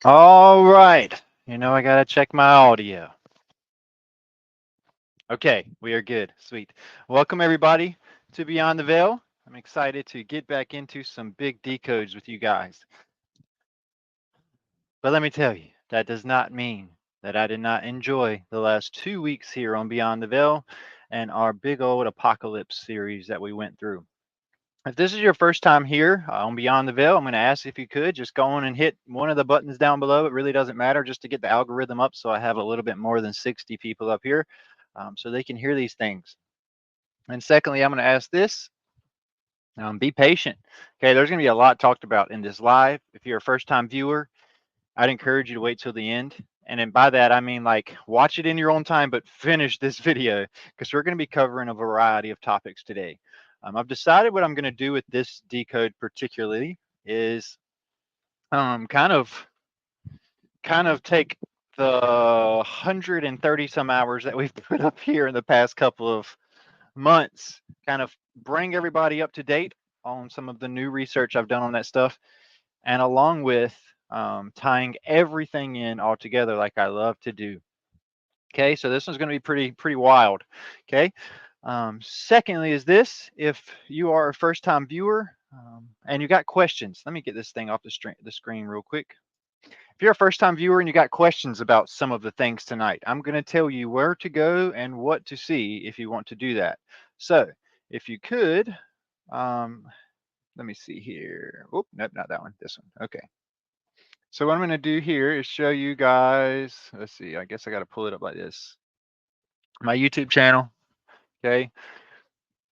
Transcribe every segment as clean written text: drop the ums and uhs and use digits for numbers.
All right. I got to check my audio. Okay, we are good. Sweet. Welcome, everybody, to Beyond the Veil. I'm excited to get back into some big decodes with you guys. But let me tell you, that does not mean that I did not enjoy the last 2 weeks here on Beyond the Veil and our big old apocalypse series that we went through. If this is your first time here on Beyond the Veil, I'm going to ask if you could just go on and hit one of the buttons down below. It really doesn't matter, just to get the algorithm up so I have a little bit more than 60 people up here so they can hear these things. And secondly, I'm going to ask this. Be patient. Okay, there's going to be a lot talked about in this live. If you're a first time viewer, I'd encourage you to wait till the end. And then by that, I mean like watch it in your own time, but finish this video because we're going to be covering a variety of topics today. I've decided what I'm going to do with this decode particularly is kind of take the 130 some hours that we've put up here in the past couple of months, kind of bring everybody up to date on some of the new research I've done on that stuff, and along with tying everything in all together like I love to do. Okay, so this one's going to be pretty wild. Okay. Secondly, is this: if you are a first-time viewer and you got questions, let me get this thing off the screen real quick. If you're a first-time viewer and you got questions about some of the things tonight, I'm going to tell you where to go and what to see if you want to do that. So, if you could, um, let me see here. Oh, nope, not that one. This one. Okay. So what I'm going to do here is show you guys. Let's see. I guess I got to pull it up like this. My YouTube channel. Okay.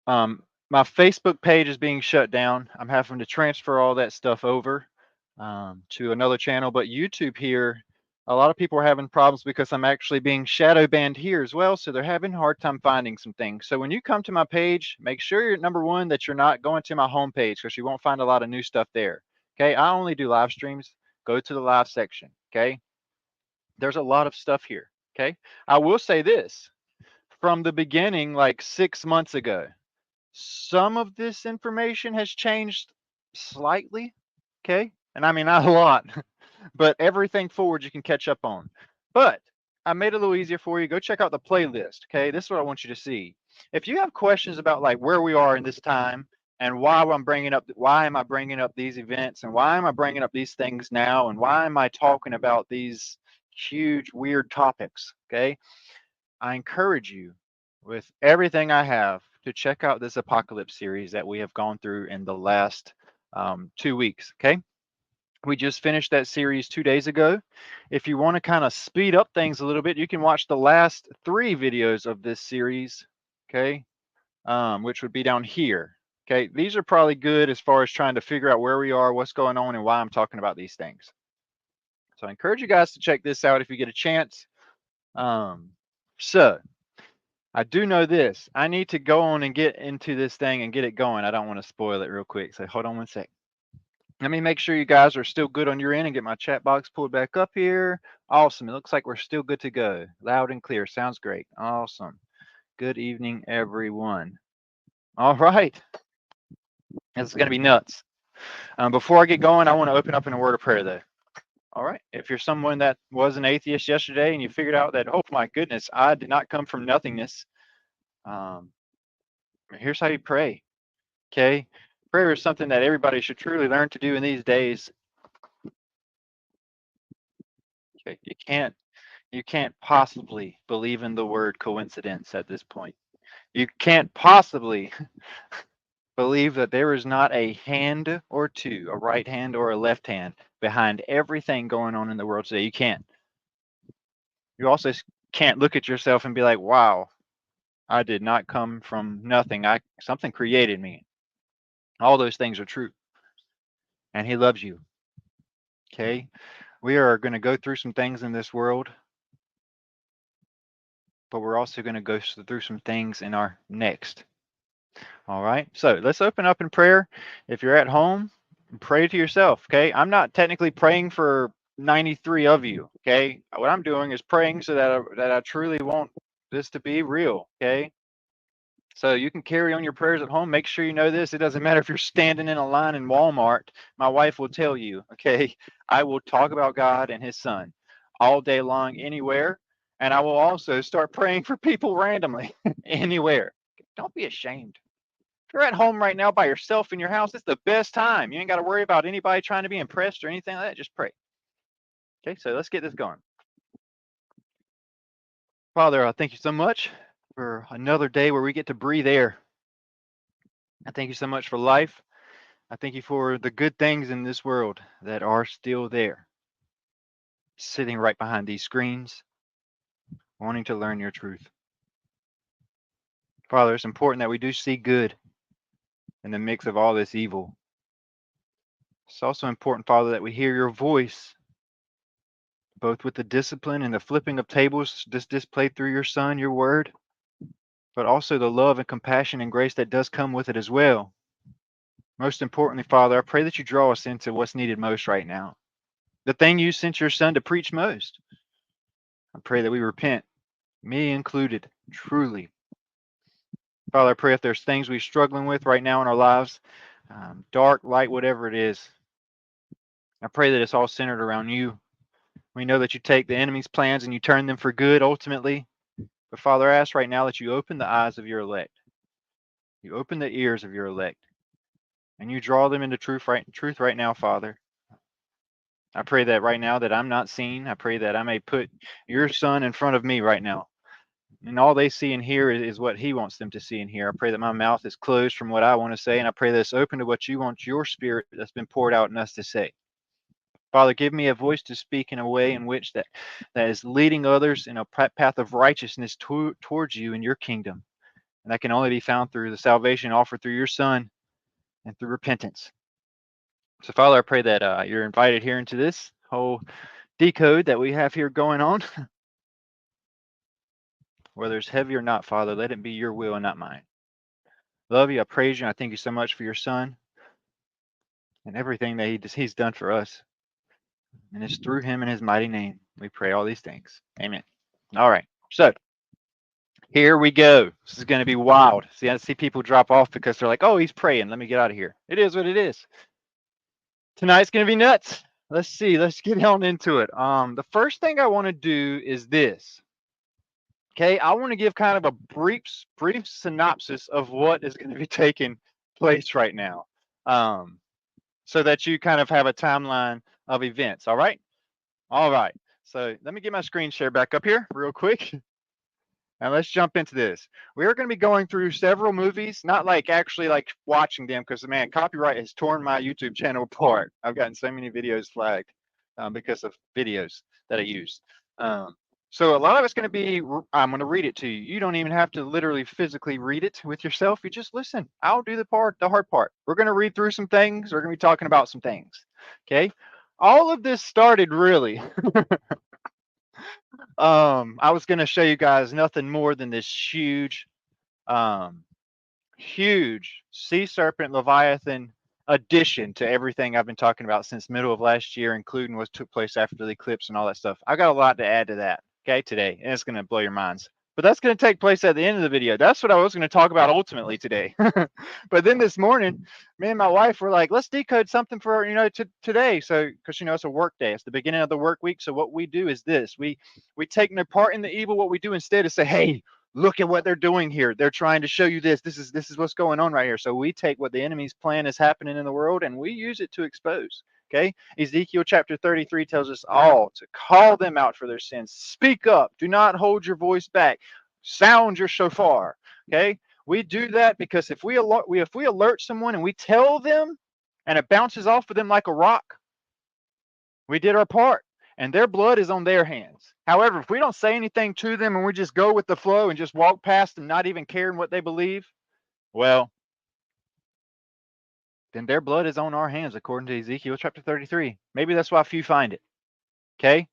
My Facebook page is being shut down. I'm having to transfer all that stuff over to another channel. But YouTube here, a lot of people are having problems because I'm actually being shadow banned here as well. So they're having a hard time finding some things. So when you come to my page, make sure you're number one that you're not going to my home page because you won't find a lot of new stuff there. Okay. I only do live streams. Go to the live section. Okay. There's a lot of stuff here. Okay. I will say this from the beginning, like 6 months ago, some of this information has changed slightly. Okay. And I mean, not a lot, but everything forward you can catch up on. But I made it a little easier for you. Go check out the playlist. Okay. This is what I want you to see. If you have questions about like where we are in this time and why am I bringing up these events and why am I bringing up these things now and why am I talking about these huge, weird topics? Okay. I encourage you with everything I have to check out this apocalypse series that we have gone through in the last 2 weeks. Okay. We just finished that series 2 days ago. If you want to kind of speed up things a little bit, you can watch the last 3 videos of this series. Okay. Which would be down here. Okay. These are probably good as far as trying to figure out where we are, what's going on, and why I'm talking about these things. So I encourage you guys to check this out if you get a chance. So I do know this. I need to go on and get into this thing and get it going. I don't want to spoil it real quick. So hold on one sec. Let me make sure you guys are still good on your end and get my chat box pulled back up here. Awesome. It looks like we're still good to go. Loud and clear. Sounds great. Awesome. Good evening, everyone. All right. This is going to be nuts. Before I get going, I want to open up in a word of prayer, though. All right. If you're someone that was an atheist yesterday and you figured out that, oh my goodness, I did not come from nothingness, um, here's how you pray. Okay. Prayer is something that everybody should truly learn to do in these days. Okay. You can't possibly believe in the word coincidence at this point. You can't possibly believe that there is not a hand or two, a right hand or a left hand, behind everything going on in the world today. You can't. You also can't look at yourself and be like, wow, I did not come from nothing. Something created me. All those things are true. And he loves you. Okay. We are going to go through some things in this world, but we're also going to go through some things in our next. All right. So let's open up in prayer. If you're at home, pray to yourself. Okay. I'm not technically praying for 93 of you. Okay. What I'm doing is praying so that I truly want this to be real. Okay. So you can carry on your prayers at home. Make sure you know this. It doesn't matter if you're standing in a line in Walmart. My wife will tell you, okay, I will talk about God and his son all day long, anywhere. And I will also start praying for people randomly, anywhere. Don't be ashamed. If you're at home right now by yourself in your house, it's the best time. You ain't got to worry about anybody trying to be impressed or anything like that. Just pray. Okay, so let's get this going. Father, I thank you so much for another day where we get to breathe air. I thank you so much for life. I thank you for the good things in this world that are still there, sitting right behind these screens, wanting to learn your truth. Father, it's important that we do see good in the mix of all this evil. It's also important, Father, that we hear your voice, both with the discipline and the flipping of tables displayed through your Son, your word, but also the love and compassion and grace that does come with it as well. Most importantly, Father, I pray that you draw us into what's needed most right now. The thing you sent your Son to preach most. I pray that we repent, me included, truly. Father, I pray if there's things we're struggling with right now in our lives, dark, light, whatever it is, I pray that it's all centered around you. We know that you take the enemy's plans and you turn them for good ultimately. But Father, I ask right now that you open the eyes of your elect. You open the ears of your elect. And you draw them into truth right now, Father. I pray that right now that I'm not seen. I pray that I may put your Son in front of me right now. And all they see and hear is what he wants them to see and hear. I pray that my mouth is closed from what I want to say, and I pray that it's open to what you want your spirit that's been poured out in us to say. Father, give me a voice to speak in a way in which that is leading others in a path of righteousness towards you and your kingdom. And that can only be found through the salvation offered through your Son and through repentance. So, Father, I pray that you're invited here into this whole decode that we have here going on. Whether it's heavy or not, Father, let it be your will and not mine. Love you. I praise you. And I thank you so much for your Son and everything that he's done for us. And it's through him in his mighty name we pray all these things. Amen. All right. So here we go. This is going to be wild. See, I see people drop off because they're like, oh, he's praying. Let me get out of here. It is what it is. Tonight's going to be nuts. Let's see. Let's get on into it. The first thing I want to do is this. Okay, I want to give kind of a brief synopsis of what is going to be taking place right now, so that you kind of have a timeline of events. All right, all right. So let me get my screen share back up here real quick. And let's jump into this. We are going to be going through several movies, not like actually like watching them, because man, copyright has torn my YouTube channel apart. I've gotten so many videos flagged because of videos that I use. So a lot of it's going to be, I'm going to read it to you. You don't even have to literally physically read it with yourself. You just listen. I'll do the hard part. We're going to read through some things. We're going to be talking about some things. Okay. All of this started really. I was going to show you guys nothing more than this huge sea serpent Leviathan addition to everything I've been talking about since middle of last year, including what took place after the eclipse and all that stuff. I got a lot to add to that, okay, today, and it's going to blow your minds. But that's going to take place at the end of the video. That's what I was going to talk about ultimately today. But then this morning, me and my wife were like, let's decode something for, today. So, because, it's a work day. It's the beginning of the work week. So what we do is this. We take no part in the evil. What we do instead is say, hey, look at what they're doing here. They're trying to show you this. This is what's going on right here. So we take what the enemy's plan is happening in the world and we use it to expose. Okay. Ezekiel chapter 33 tells us all to call them out for their sins. Speak up. Do not hold your voice back. Sound your shofar. Okay. We do that because if we alert someone and we tell them and it bounces off of them like a rock, we did our part. And their blood is on their hands. However, if we don't say anything to them and we just go with the flow and just walk past them, not even caring what they believe, well, then their blood is on our hands, according to Ezekiel chapter 33. Maybe that's why few find it. Okay?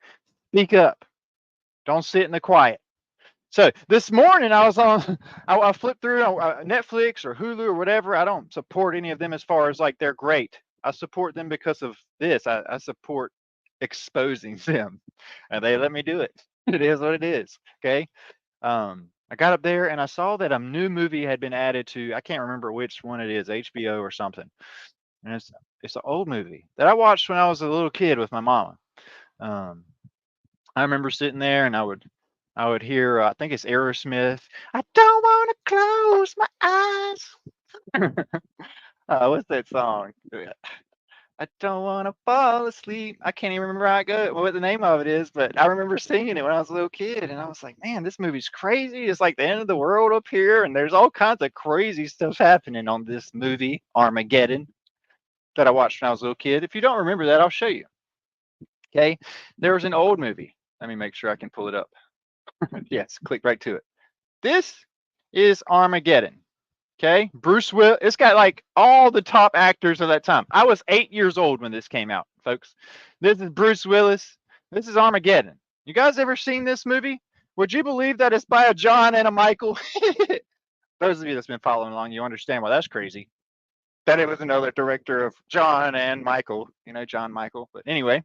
Speak up. Don't sit in the quiet. So this morning I was on, I flipped through Netflix or Hulu or whatever. I don't support any of them as far as like they're great. I support them because of this. I support exposing them, and they let me do it. It is what it is. Okay. I got up there and I saw that a new movie had been added to, I can't remember which one it is, HBO or something. And it's an old movie that I watched when I was a little kid with my mama. Um, I remember sitting there and I would hear I think it's Aerosmith. I don't want to close my eyes. What's that song? I don't want to fall asleep. I can't even remember how it goes, what the name of it is, but I remember singing it when I was a little kid, and I was like, man, this movie's crazy. It's like the end of the world up here, and there's all kinds of crazy stuff happening on this movie, Armageddon, that I watched when I was a little kid. If you don't remember that, I'll show you. Okay. There was an old movie. Let me make sure I can pull it up. Yes, click right to it. This is Armageddon. Okay, Bruce Will. It's got like all the top actors of that time. I was 8 years old when this came out, folks. This is Bruce Willis. This is Armageddon. You guys ever seen this movie? Would you believe that it's by a John and a Michael? Those of you that's been following along, you understand why that's crazy. That it was another director of John and Michael. You know, John Michael. But anyway,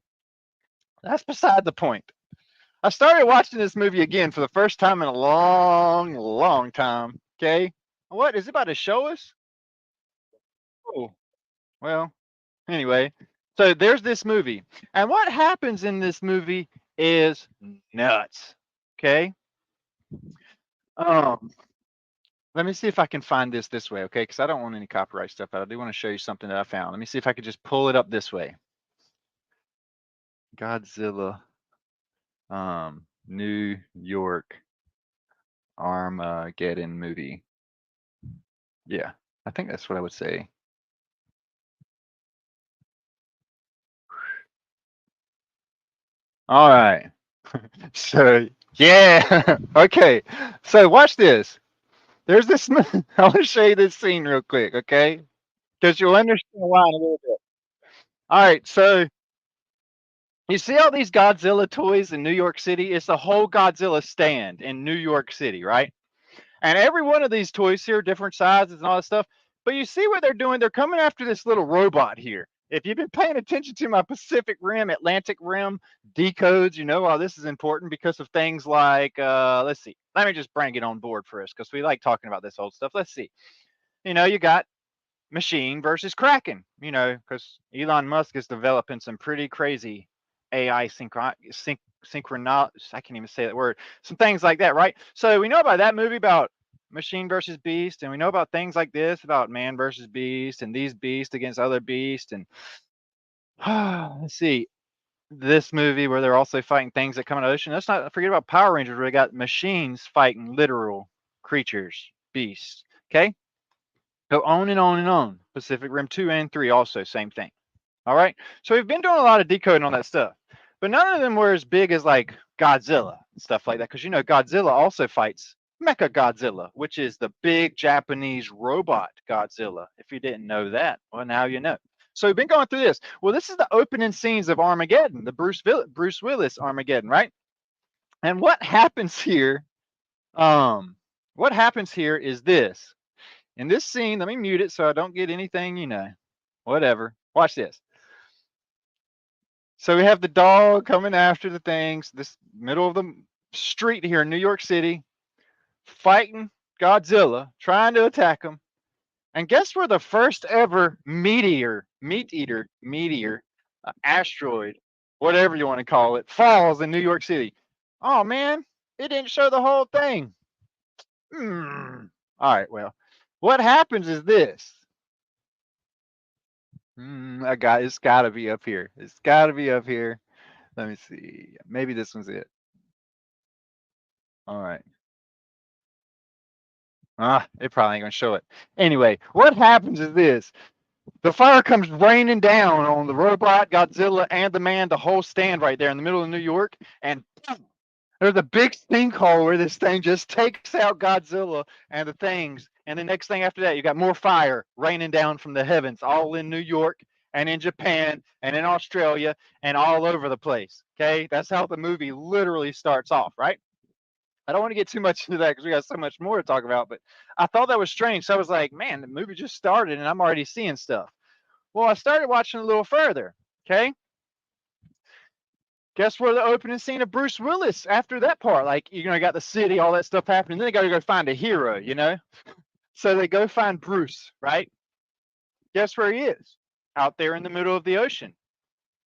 that's beside the point. I started watching this movie again for the first time in a long, long time. Okay. What is it about to show us? Oh, well, anyway, so there's this movie, and what happens in this movie is nuts. Okay. Um, Let me see if I can find this way, okay? Because I don't want any copyright stuff out. I do want to show you something that I found. Let me see if I could just pull it up this way. Godzilla, New York Armageddon movie. Yeah, I think that's what I would say. All right. So yeah, okay. So watch this. There's this. I want to show you this scene real quick, okay? Because you'll understand why in a little bit. All right, so you see all these Godzilla toys in New York City? It's the whole Godzilla stand in New York City, right? And every one of these toys here, different sizes and all that stuff. But you see what they're doing? They're coming after this little robot here. If you've been paying attention to my Pacific Rim, Atlantic Rim decodes, you know why this is important because of things like, let's see, let me just bring it on board for us because we like talking about this old stuff. Let's see. You know, you got machine versus Kraken, you know, because Elon Musk is developing some pretty crazy AI synchronous, I can't even say that word, some things like that, right? So we know about that movie about machine versus beast, and we know about things like this about man versus beast and these beasts against other beasts. And let's see, this movie where they're also fighting things that come in the ocean. Let's not forget about Power Rangers where they got machines fighting literal creatures, beasts. Okay. Go on and on and on. Pacific Rim 2 and 3 also, same thing. All right. So we've been doing a lot of decoding on that stuff. But none of them were as big as like Godzilla and stuff like that. Because you know, Godzilla also fights Mecha Godzilla, which is the big Japanese robot Godzilla. If you didn't know that, well, now you know. So we've been going through this. Well, this is the opening scenes of Armageddon, the Bruce Willis Armageddon, right? And what happens here? What happens here is this. In this scene, let me mute it so I don't get anything, you know, whatever. Watch this. So we have the dog coming after the things, this middle of the street here in New York City, fighting Godzilla, trying to attack him. And guess where the first ever meteor, asteroid, whatever you want to call it, falls in New York City? Oh man, it didn't show the whole thing. All right, well, what happens is this. It's got to be up here. It's got to be up here. Let me see. Maybe this one's it. All right. It probably ain't gonna show it. Anyway, what happens is this: the fire comes raining down on the robot, Godzilla, and the man. The whole stand right there in the middle of New York, and boom, there's a big sinkhole where this thing just takes out Godzilla and the things. And the next thing after that, you got more fire raining down from the heavens, all in New York and in Japan and in Australia and all over the place. Okay, that's how the movie literally starts off, right? I don't want to get too much into that because we got so much more to talk about, but I thought that was strange. So I was like, man, the movie just started and I'm already seeing stuff. Well, I started watching a little further. Okay. Guess where the opening scene of Bruce Willis after that part? Like, got the city, all that stuff happening. Then they got to go find a hero, So they go find Bruce, right? Guess where he is? Out there in the middle of the ocean.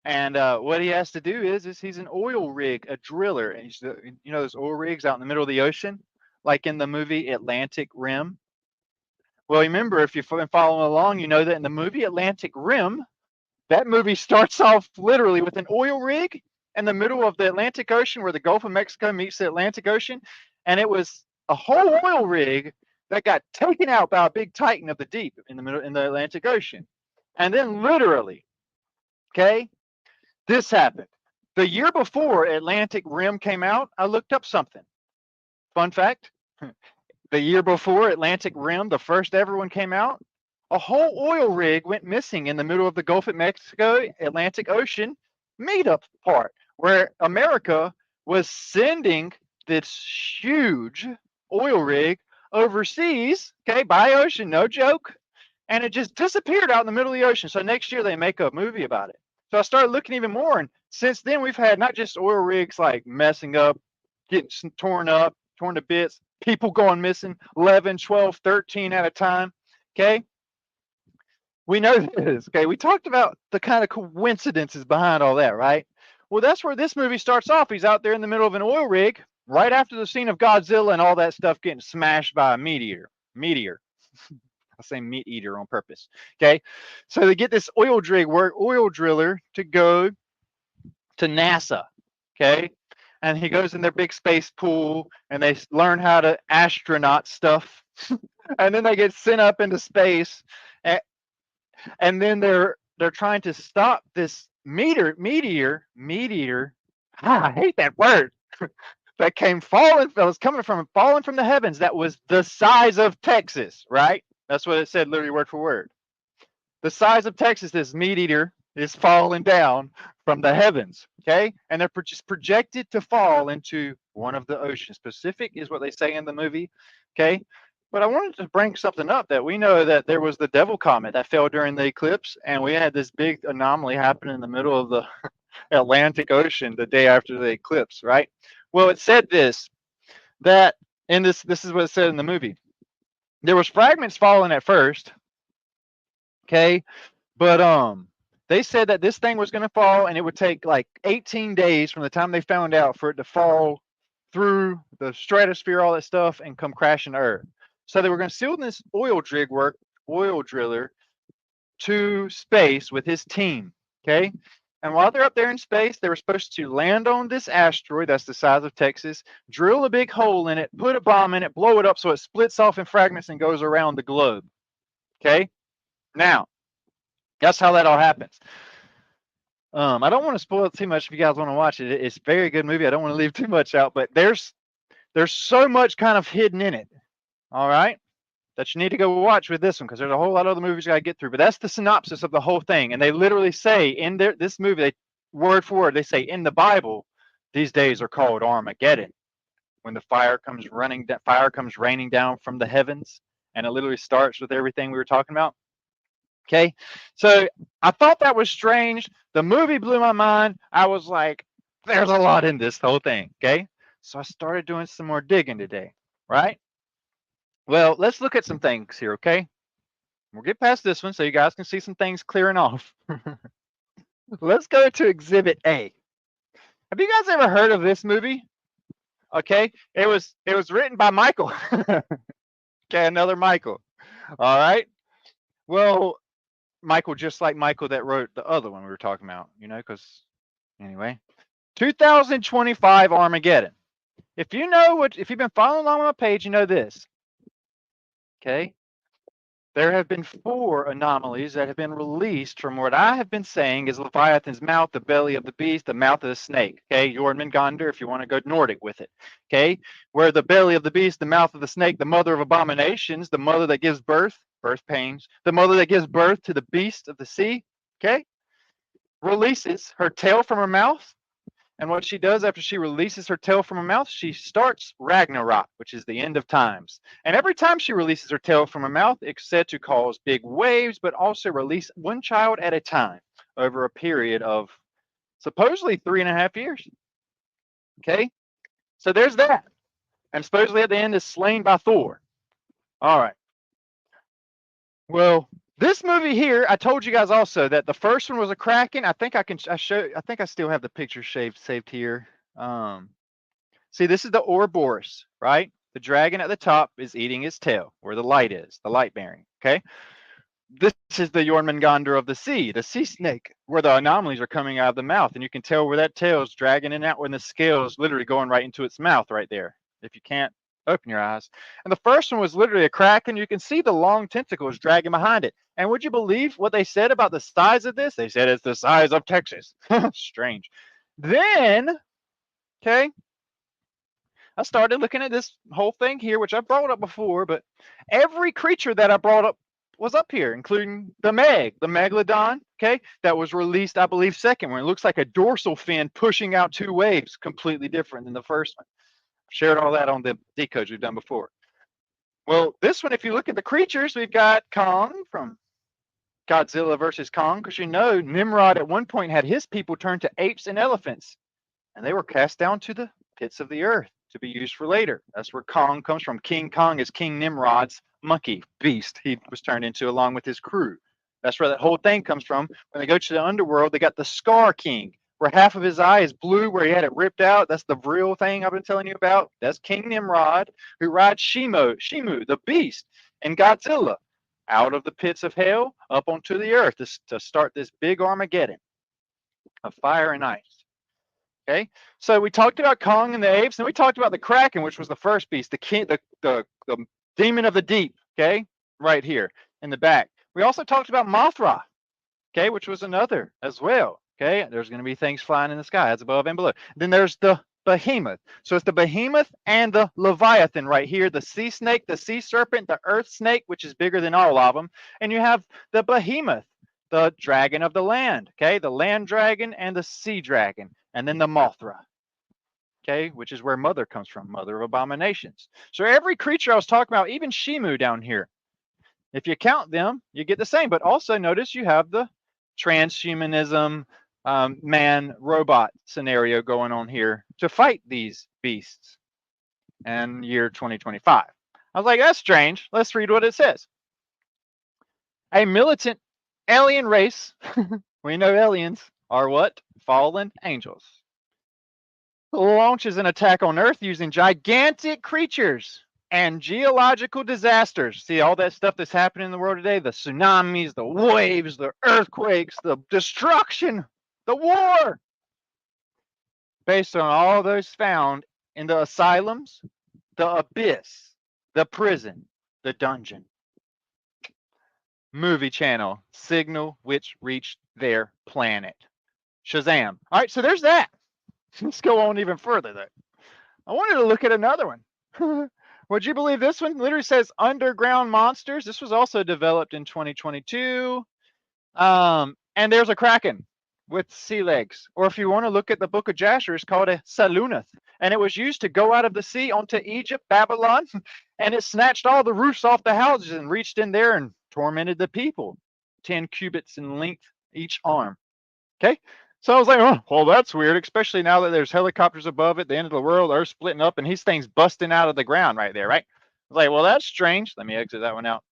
And what he has to do is he's an oil rig, a driller. And he's, those oil rigs out in the middle of the ocean, like in the movie Atlantic Rim. Well, remember, if you've been following along, you know that in the movie Atlantic Rim, that movie starts off literally with an oil rig in the middle of the Atlantic Ocean where the Gulf of Mexico meets the Atlantic Ocean. And it was a whole oil rig that got taken out by a big titan of the deep in the Atlantic Ocean. And then literally, okay, this happened. The year before Atlantic Rim came out, I looked up something. Fun fact. The year before Atlantic Rim, the first ever one came out, a whole oil rig went missing in the middle of the Gulf of Mexico, Atlantic Ocean meetup part, where America was sending this huge oil rig overseas, okay, by ocean, no joke, and it just disappeared out in the middle of the ocean. So next year they make a movie about it. So I started looking even more, and since then we've had not just oil rigs like messing up, getting torn up, torn to bits, people going missing 11, 12, 13 at a time, okay? We know this, okay? We talked about the kind of coincidences behind all that, right? Well, that's where this movie starts off. He's out there in the middle of an oil rig right after the scene of Godzilla and all that stuff getting smashed by a meteor. I say meat eater on purpose, okay? So they get this oil driller to go to NASA, okay? And he goes in their big space pool and they learn how to astronaut stuff. And then they get sent up into space. And then they're trying to stop this meteor. I hate that word. That came falling from the heavens. That was the size of Texas, right? That's what it said, literally word for word. The size of Texas, this meat eater is falling down from the heavens, okay? And they're just projected to fall into one of the oceans. Pacific is what they say in the movie, okay? But I wanted to bring something up that we know that there was the Devil Comet that fell during the eclipse, and we had this big anomaly happen in the middle of the Atlantic Ocean the day after the eclipse, right? Well, it said that in this is what it said in the movie. There was fragments falling at first, okay? But they said that this thing was going to fall and it would take like 18 days from the time they found out for it to fall through the stratosphere, all that stuff, and come crashing to Earth. So they were going to send this oil driller to space with his team, okay? And while they're up there in space, they were supposed to land on this asteroid that's the size of Texas, drill a big hole in it, put a bomb in it, blow it up so it splits off in fragments and goes around the globe, okay? Now, that's how that all happens. I don't want to spoil it too much if you guys want to watch it. It's a very good movie. I don't want to leave too much out, but there's so much kind of hidden in it, all right, that you need to go watch with this one because there's a whole lot of other movies you got to get through. But that's the synopsis of the whole thing. And they literally say in this movie, word for word, they say in the Bible, these days are called Armageddon, when the fire comes raining down from the heavens, and it literally starts with everything we were talking about. Okay, so I thought that was strange. The movie blew my mind. I was like, there's a lot in this whole thing. Okay, so I started doing some more digging today, right? Well, let's look at some things here, okay? We'll get past this one so you guys can see some things clearing off. Let's go to Exhibit A. Have you guys ever heard of this movie? Okay, it was written by Michael. Okay, another Michael. All right. Well, Michael, just like Michael that wrote the other one we were talking about, because anyway, 2025 Armageddon. If you've been following along on my page, you know this. Okay. There have been 4 anomalies that have been released from what I have been saying is Leviathan's mouth, the belly of the beast, the mouth of the snake. Okay, Jörmungandr, if you want to go Nordic with it. Okay, where the belly of the beast, the mouth of the snake, the mother of abominations, the mother that gives birth pains, the mother that gives birth to the beast of the sea. Okay, releases her tail from her mouth. And what she does after she releases her tail from her mouth, she starts Ragnarok, which is the end of times. And every time she releases her tail from her mouth, it's said to cause big waves, but also release one child at a time over a period of Supposedly 3.5 years. Okay, so there's that. And supposedly at the end is slain by Thor. All right. Well, this movie here, I told you guys also that the first one was a Kraken. I think I can I think I still have the picture saved here. See, this is the Ouroboros, right? The dragon at the top is eating his tail, where the light is, the light bearing. Okay. This is the Jörmungandr of the sea snake, where the anomalies are coming out of the mouth, and you can tell where that tail is dragging it out when the scale is literally going right into its mouth right there. If you can't open your eyes. And the first one was literally a Kraken. You can see the long tentacles dragging behind it. And would you believe what they said about the size of this? They said it's the size of Texas. Strange. Then, okay, I started looking at this whole thing here, which I brought up before, but every creature that I brought up was up here, including the Megalodon, okay, that was released, I believe, second one. It looks like a dorsal fin pushing out two waves, completely different than the first one. Shared all that on the decodes we've done before. Well, this one, if you look at the creatures, we've got Kong from Godzilla versus Kong, because you know Nimrod at one point had his people turn to apes and elephants, and they were cast down to the pits of the earth to be used for later. That's where Kong comes from. King Kong is King Nimrod's monkey beast he was turned into along with his crew. That's where that whole thing comes from. When they go to the underworld, they got the Scar King, where half of his eye is blue, where he had it ripped out. That's the real thing I've been telling you about. That's King Nimrod, who rides Shimu, the beast, and Godzilla out of the pits of hell up onto the earth to start this big Armageddon of fire and ice. Okay, so we talked about Kong and the apes, and we talked about the Kraken, which was the first beast, the demon of the deep. Okay, right here in the back. We also talked about Mothra, okay, which was another as well. Okay, there's going to be things flying in the sky, as above and below. Then there's the behemoth. So it's the behemoth and the Leviathan right here, the sea snake, the sea serpent, the earth snake, which is bigger than all of them. And you have the behemoth, the dragon of the land, okay, the land dragon and the sea dragon, and then the Mothra, okay, which is where mother comes from, mother of abominations. So every creature I was talking about, even Shimu down here, if you count them, you get the same. But also notice you have the transhumanism, man-robot scenario going on here to fight these beasts in year 2025. I was like, that's strange. Let's read what it says. A militant alien race, we know aliens are what? Fallen angels. Launches an attack on Earth using gigantic creatures and geological disasters. See all that stuff that's happening in the world today? The tsunamis, the waves, the earthquakes, the destruction, the war. Based on all those found in the asylums, the abyss, the prison, the dungeon. Movie channel, signal which reached their planet. Shazam. All right, so there's that. Let's go on even further though. I wanted to look at another one. Would you believe this one literally says underground monsters? This was also developed in 2022. And there's a Kraken with sea legs. Or if you want to look at the book of Jasher, it's called a Salunath. And it was used to go out of the sea onto Egypt, Babylon, and it snatched all the roofs off the houses and reached in there and tormented the people. 10 cubits in length each arm. Okay? So I was like, oh, well, that's weird, especially now that there's helicopters above it, the end of the world, Earth splitting up, and these things busting out of the ground right there, right? I was like, well, that's strange. Let me exit that one out.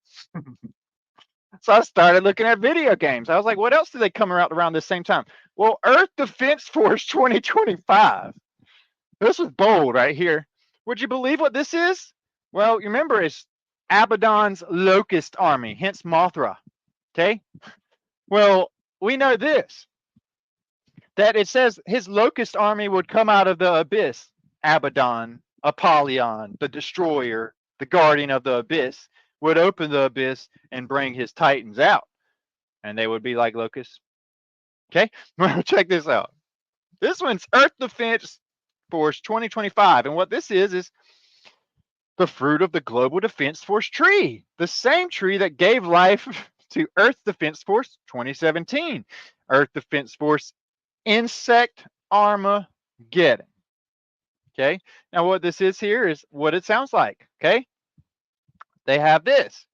So I started looking at video games. I was like, what else did they come around the same time? Well, Earth Defense Force 2025. This was bold right here. Would you believe what this is? Well, you remember it's Abaddon's Locust army, hence Mothra. Okay? Well, we know this, that it says his Locust army would come out of the abyss. Abaddon, Apollyon, the destroyer, the guardian of the abyss, would open the abyss and bring his titans out. And they would be like locusts. Okay? Check this out. This one's Earth Defense Force 2025. And what this is the fruit of the Global Defense Force tree. The same tree that gave life to Earth Defense Force 2017. Earth Defense Force Insect Armageddon. Okay? Now what this is here is what it sounds like. Okay? They have this.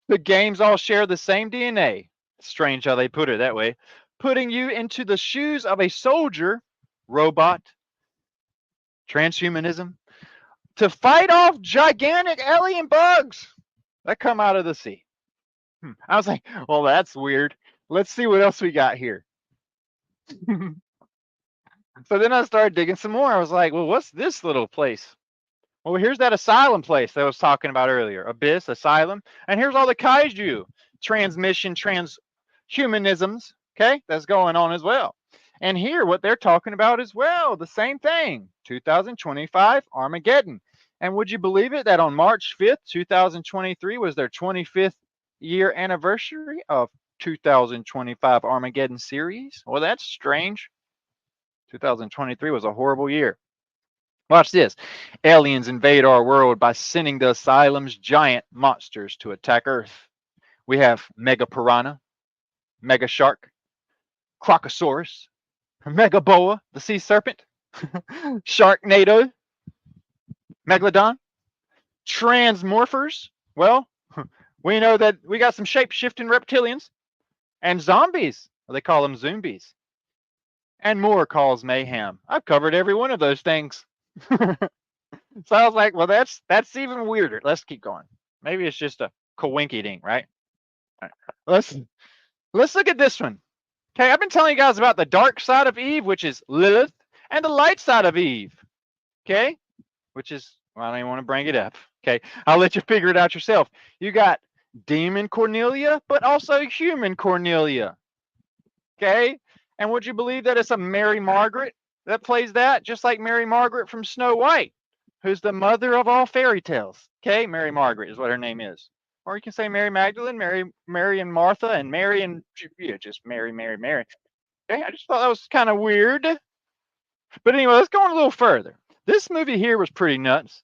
The games all share the same DNA. Strange how they put it that way. putting you into the shoes of a soldier, robot, transhumanism, to fight off gigantic alien bugs that come out of the sea. I was like, well, that's weird. Let's see what else we got here. So then I started digging some more. I was like, well, what's this little place? Well, here's that asylum place that I was talking about earlier. Abyss, asylum. And here's all the kaiju transmission, transhumanisms, okay, that's going on as well. And here, what they're talking about as well, the same thing, 2025 Armageddon. And would you believe it that on March 5th, 2023 was their 25th year anniversary of 2025 Armageddon series? Well, that's strange. 2023 was a horrible year. Watch this. Aliens invade our world by sending the asylum's giant monsters to attack Earth. We have Mega Piranha, Mega Shark, Crocosaurus, Mega Boa, the sea serpent, Sharknado, Megalodon, Transmorphers. Well, we know that we got some shape-shifting reptilians and zombies. They call them zombies. And more cause mayhem. I've covered every one of those things. So I was like, well, that's even weirder. Let's keep going. Maybe it's just a coinky-dink, right? All right. Let's look at this one. Okay, I've been telling you guys about the dark side of Eve, which is Lilith, and the light side of Eve. Okay, which is, well, I don't even want to bring it up. Okay, I'll let you figure it out yourself. You got demon Cornelia, but also human Cornelia. Okay, and would you believe that it's a Mary Margaret that plays that, just like Mary Margaret from Snow White, who's the mother of all fairy tales. Okay, Mary Margaret is what her name is. Or you can say Mary Magdalene, Mary and Martha, and Mary and, yeah, just Mary. Okay, I just thought that was kind of weird. But anyway, let's go on a little further. This movie here was pretty nuts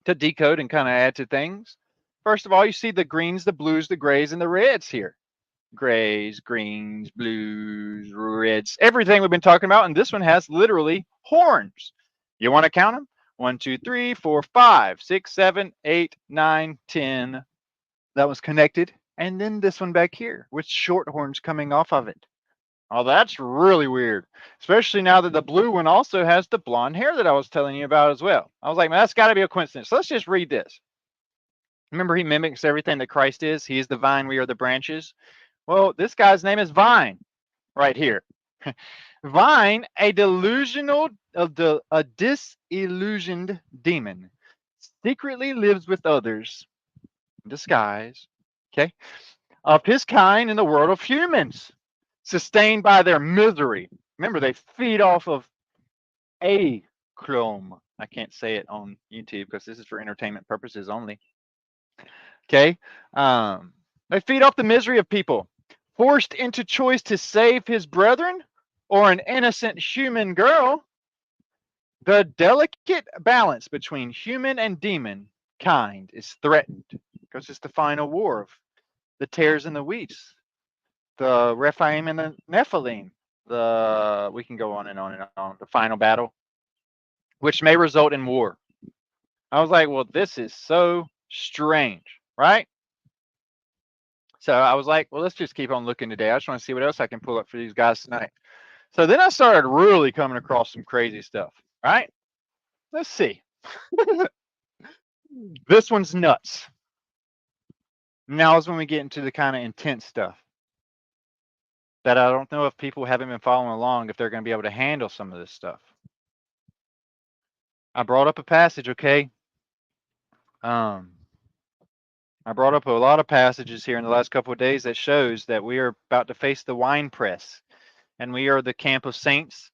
to decode and kind of add to things. First of all, you see the greens, the blues, the grays, and the reds here. Grays, greens, blues, reds, everything we've been talking about. And this one has literally horns. You want to count them? 1, 2, 3, 4, 5, 6, 7, 8, 9, 10. That was connected. And then this one back here with short horns coming off of it. Oh, that's really weird. Especially now that the blue one also has the blonde hair that I was telling you about as well. I was like, man, that's got to be a coincidence. So let's just read this. Remember, he mimics everything that Christ is. He is the vine, we are the branches. Well, this guy's name is Vine right here. Vine, a disillusioned demon, secretly lives with others in disguise, okay, of his kind in the world of humans, sustained by their misery. Remember, they feed off of a chrome. I can't say it on YouTube because this is for entertainment purposes only. Okay, they feed off the misery of people, forced into choice to save his brethren or an innocent human girl. The delicate balance between human and demon kind is threatened because it's the final war of the tares and the wheats, the Rephaim and the Nephilim. We can go on and on and on. The final battle, which may result in war. I was like, well, this is so strange, right? So I was like, well, let's just keep on looking today. I just want to see what else I can pull up for these guys tonight. So then I started really coming across some crazy stuff, right? Let's see. This one's nuts. Now is when we get into the kind of intense stuff that I don't know if people haven't been following along, if they're going to be able to handle some of this stuff. I brought up a passage, okay? I brought up a lot of passages here in the last couple of days that shows that we are about to face the wine press, and we are the camp of saints,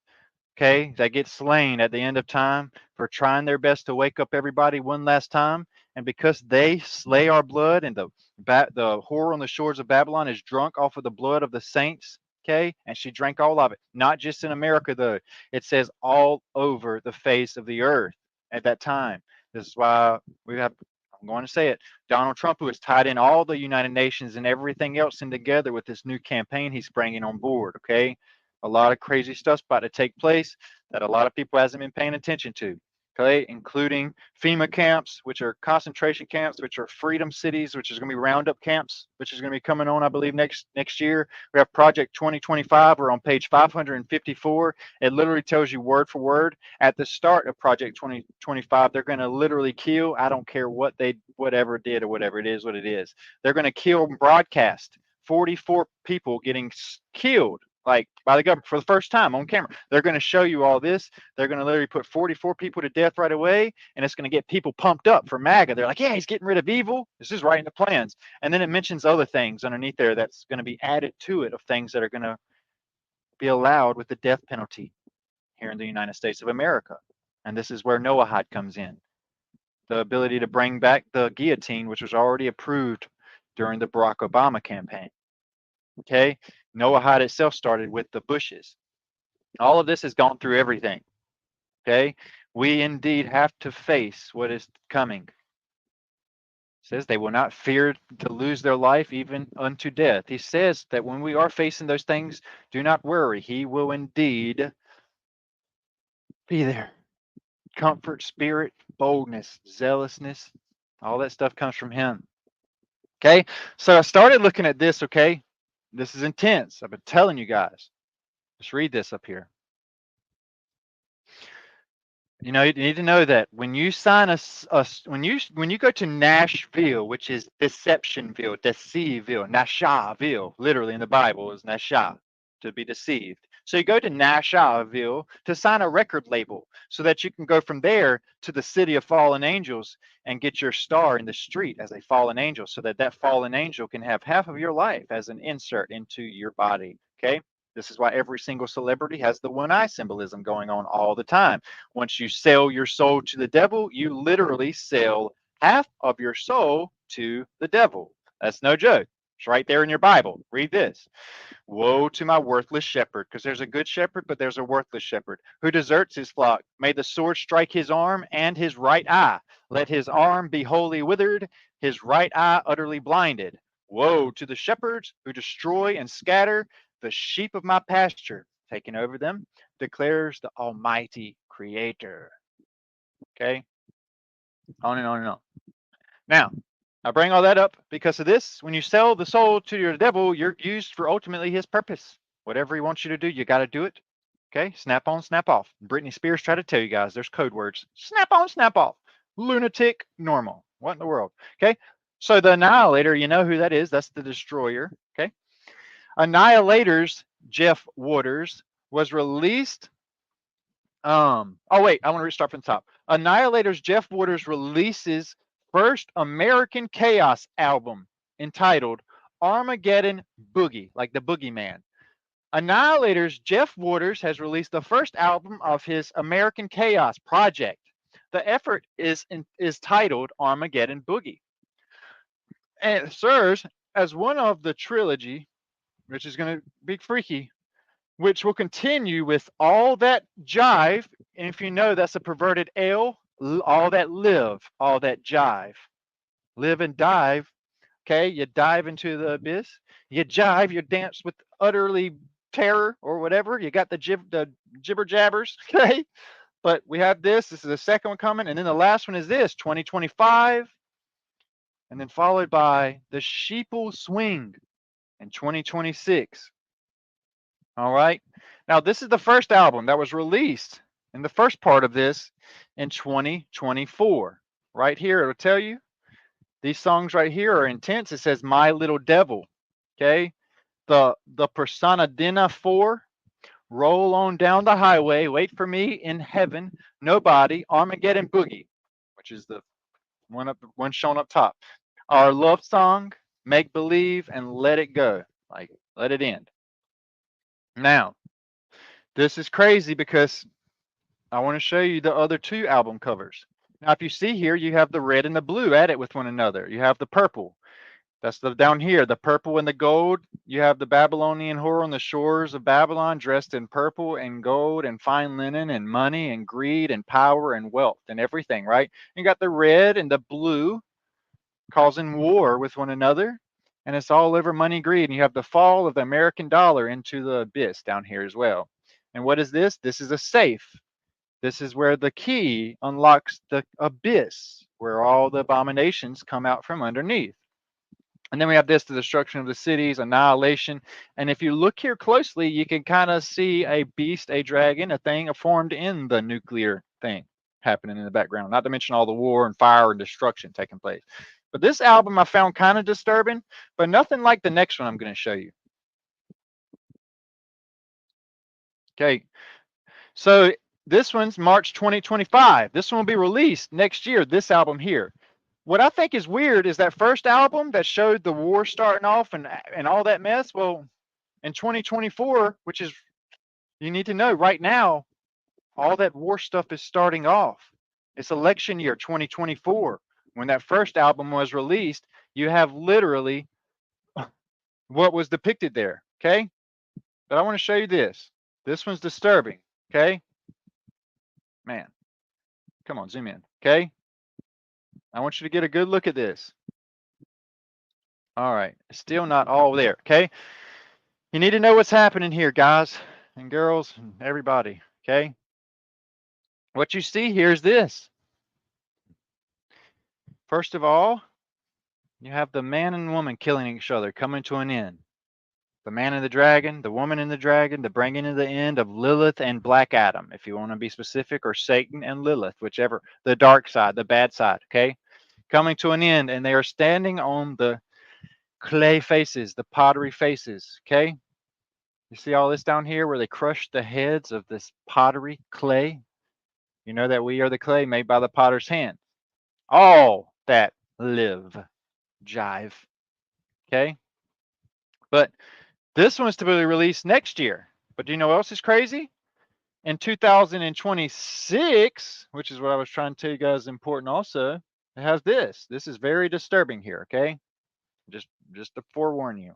okay, that get slain at the end of time for trying their best to wake up everybody one last time. And because they slay our blood, and the whore on the shores of Babylon is drunk off of the blood of the saints, okay, and she drank all of it, not just in America though. It says all over the face of the earth at that time. This is why we have, I'm going to say it, Donald Trump, who has tied in all the United Nations and everything else in together with this new campaign he's bringing on board, okay? A lot of crazy stuff's about to take place that a lot of people hasn't been paying attention to. okay, including FEMA camps, which are concentration camps, which are freedom cities, which is going to be roundup camps, which is going to be coming on, I believe, next year. We have Project 2025. We're on page 554. It literally tells you word for word at the start of Project 2025. They're going to literally kill. I don't care what they whatever did or whatever it is, what it is. They're going to kill broadcast 44 people getting killed like by the government for the first time on camera. They're going to show you all this. They're going to literally put 44 people to death right away, and it's going to get people pumped up for MAGA. They're like, yeah, he's getting rid of evil. This is right in the plans. And then it mentions other things underneath there that's going to be added to it of things that are going to be allowed with the death penalty here in the United States of America. And this is where Noahide comes in. The ability to bring back the guillotine, which was already approved during the Barack Obama campaign. Okay, Noahide itself started with the Bushes. All of this has gone through everything. Okay, we indeed have to face what is coming. It says they will not fear to lose their life even unto death. He says that when we are facing those things, do not worry. He will indeed be there. Comfort, spirit, boldness, zealousness, all that stuff comes from him. Okay, so I started looking at this. Okay, this is intense. I've been telling you guys. Let's read this up here. You know, you need to know that when you sign when you go to Nashville, which is Deceptionville, Deceiveville, Nashaville, literally in the Bible is Nasha, to be deceived. So you go to Nashaville to sign a record label so that you can go from there to the city of fallen angels and get your star in the street as a fallen angel so that that fallen angel can have half of your life as an insert into your body. Okay. This is why every single celebrity has the one eye symbolism going on all the time. Once you sell your soul to the devil, you literally sell half of your soul to the devil. That's no joke. It's right there in your Bible. Read this. Woe to my worthless shepherd, because there's a good shepherd, but there's a worthless shepherd who deserts his flock. May the sword strike his arm and his right eye. Let his arm be wholly withered, his right eye utterly blinded. Woe to the shepherds who destroy and scatter the sheep of my pasture, taking over them, declares the Almighty Creator. Okay? On and on and on. Now, I bring all that up because of this. When you sell the soul to your devil, you're used for ultimately his purpose. Whatever he wants you to do, you got to do it. Okay? Snap on, snap off. Britney Spears tried to tell you guys there's code words. Snap on, snap off. Lunatic, normal. What in the world? Okay? So the Annihilator, you know who that is. That's the destroyer. Okay? Annihilator's Jeff Waters was released. Oh wait, I want to restart from the top. Annihilator's Jeff Waters releases first American Chaos album entitled Armageddon Boogie, like the Boogeyman. Annihilator's Jeff Waters has released the first album of his American Chaos project. The effort is titled Armageddon Boogie. And it serves as one of the trilogy, which is going to be freaky, which will continue with all that jive. And if you know that's a perverted L, all that live, all that jive. Live and dive. Okay, you dive into the abyss. You jive, you dance with utterly terror or whatever. You got the jibber jabbers. Okay, but we have this. This is the second one coming, and then the last one is this 2025, and then followed by the Sheeple Swing in 2026. All right. Now, this is the first album that was released in the first part of this in 2024. Right here, it'll tell you these songs right here are intense. It says My Little Devil. Okay. The Persona Dina 4, Roll On Down the Highway, Wait for Me in Heaven, Nobody, Armageddon Boogie, which is the one shown up top. Our Love Song, Make Believe, and Let It Go. Like, let it end. Now, this is crazy because I want to show you the other two album covers. Now, if you see here, you have the red and the blue added with one another. You have the purple. That's the down here, the purple and the gold. You have the Babylonian whore on the shores of Babylon dressed in purple and gold and fine linen and money and greed and power and wealth and everything, right? You got the red and the blue causing war with one another. And it's all over money, greed. And you have the fall of the American dollar into the abyss down here as well. And what is this? This is a safe. This is where the key unlocks the abyss, where all the abominations come out from underneath. And then we have this, the destruction of the cities, annihilation. And if you look here closely, you can kind of see a beast, a dragon, a thing formed in the nuclear thing happening in the background, not to mention all the war and fire and destruction taking place. But this album I found kind of disturbing, but nothing like the next one I'm going to show you. Okay, so this one's March 2025. This one will be released next year, this album here. What I think is weird is that first album that showed the war starting off and all that mess. Well, in 2024, which is, you need to know right now, all that war stuff is starting off. It's election year 2024. When that first album was released, you have literally what was depicted there. Okay. But I want to show you this. This one's disturbing. Okay. Man, come on, zoom in. Okay. I want you to get a good look at this. All right. It's still not all there. Okay. You need to know what's happening here, guys and girls and everybody. Okay. What you see here is this. First of all, you have the man and woman killing each other, coming to an end. The man and the dragon, the woman and the dragon, the bringing to the end of Lilith and Black Adam, if you want to be specific, or Satan and Lilith, whichever, the dark side, the bad side, okay? Coming to an end, and they are standing on the clay faces, the pottery faces, okay? You see all this down here where they crushed the heads of this pottery clay? You know that we are the clay made by the potter's hand. All that live jive, okay? But this one's to be released next year. But do you know what else is crazy? In 2026, which is what I was trying to tell you guys is important also, it has this. This is very disturbing here, okay? Just to forewarn you.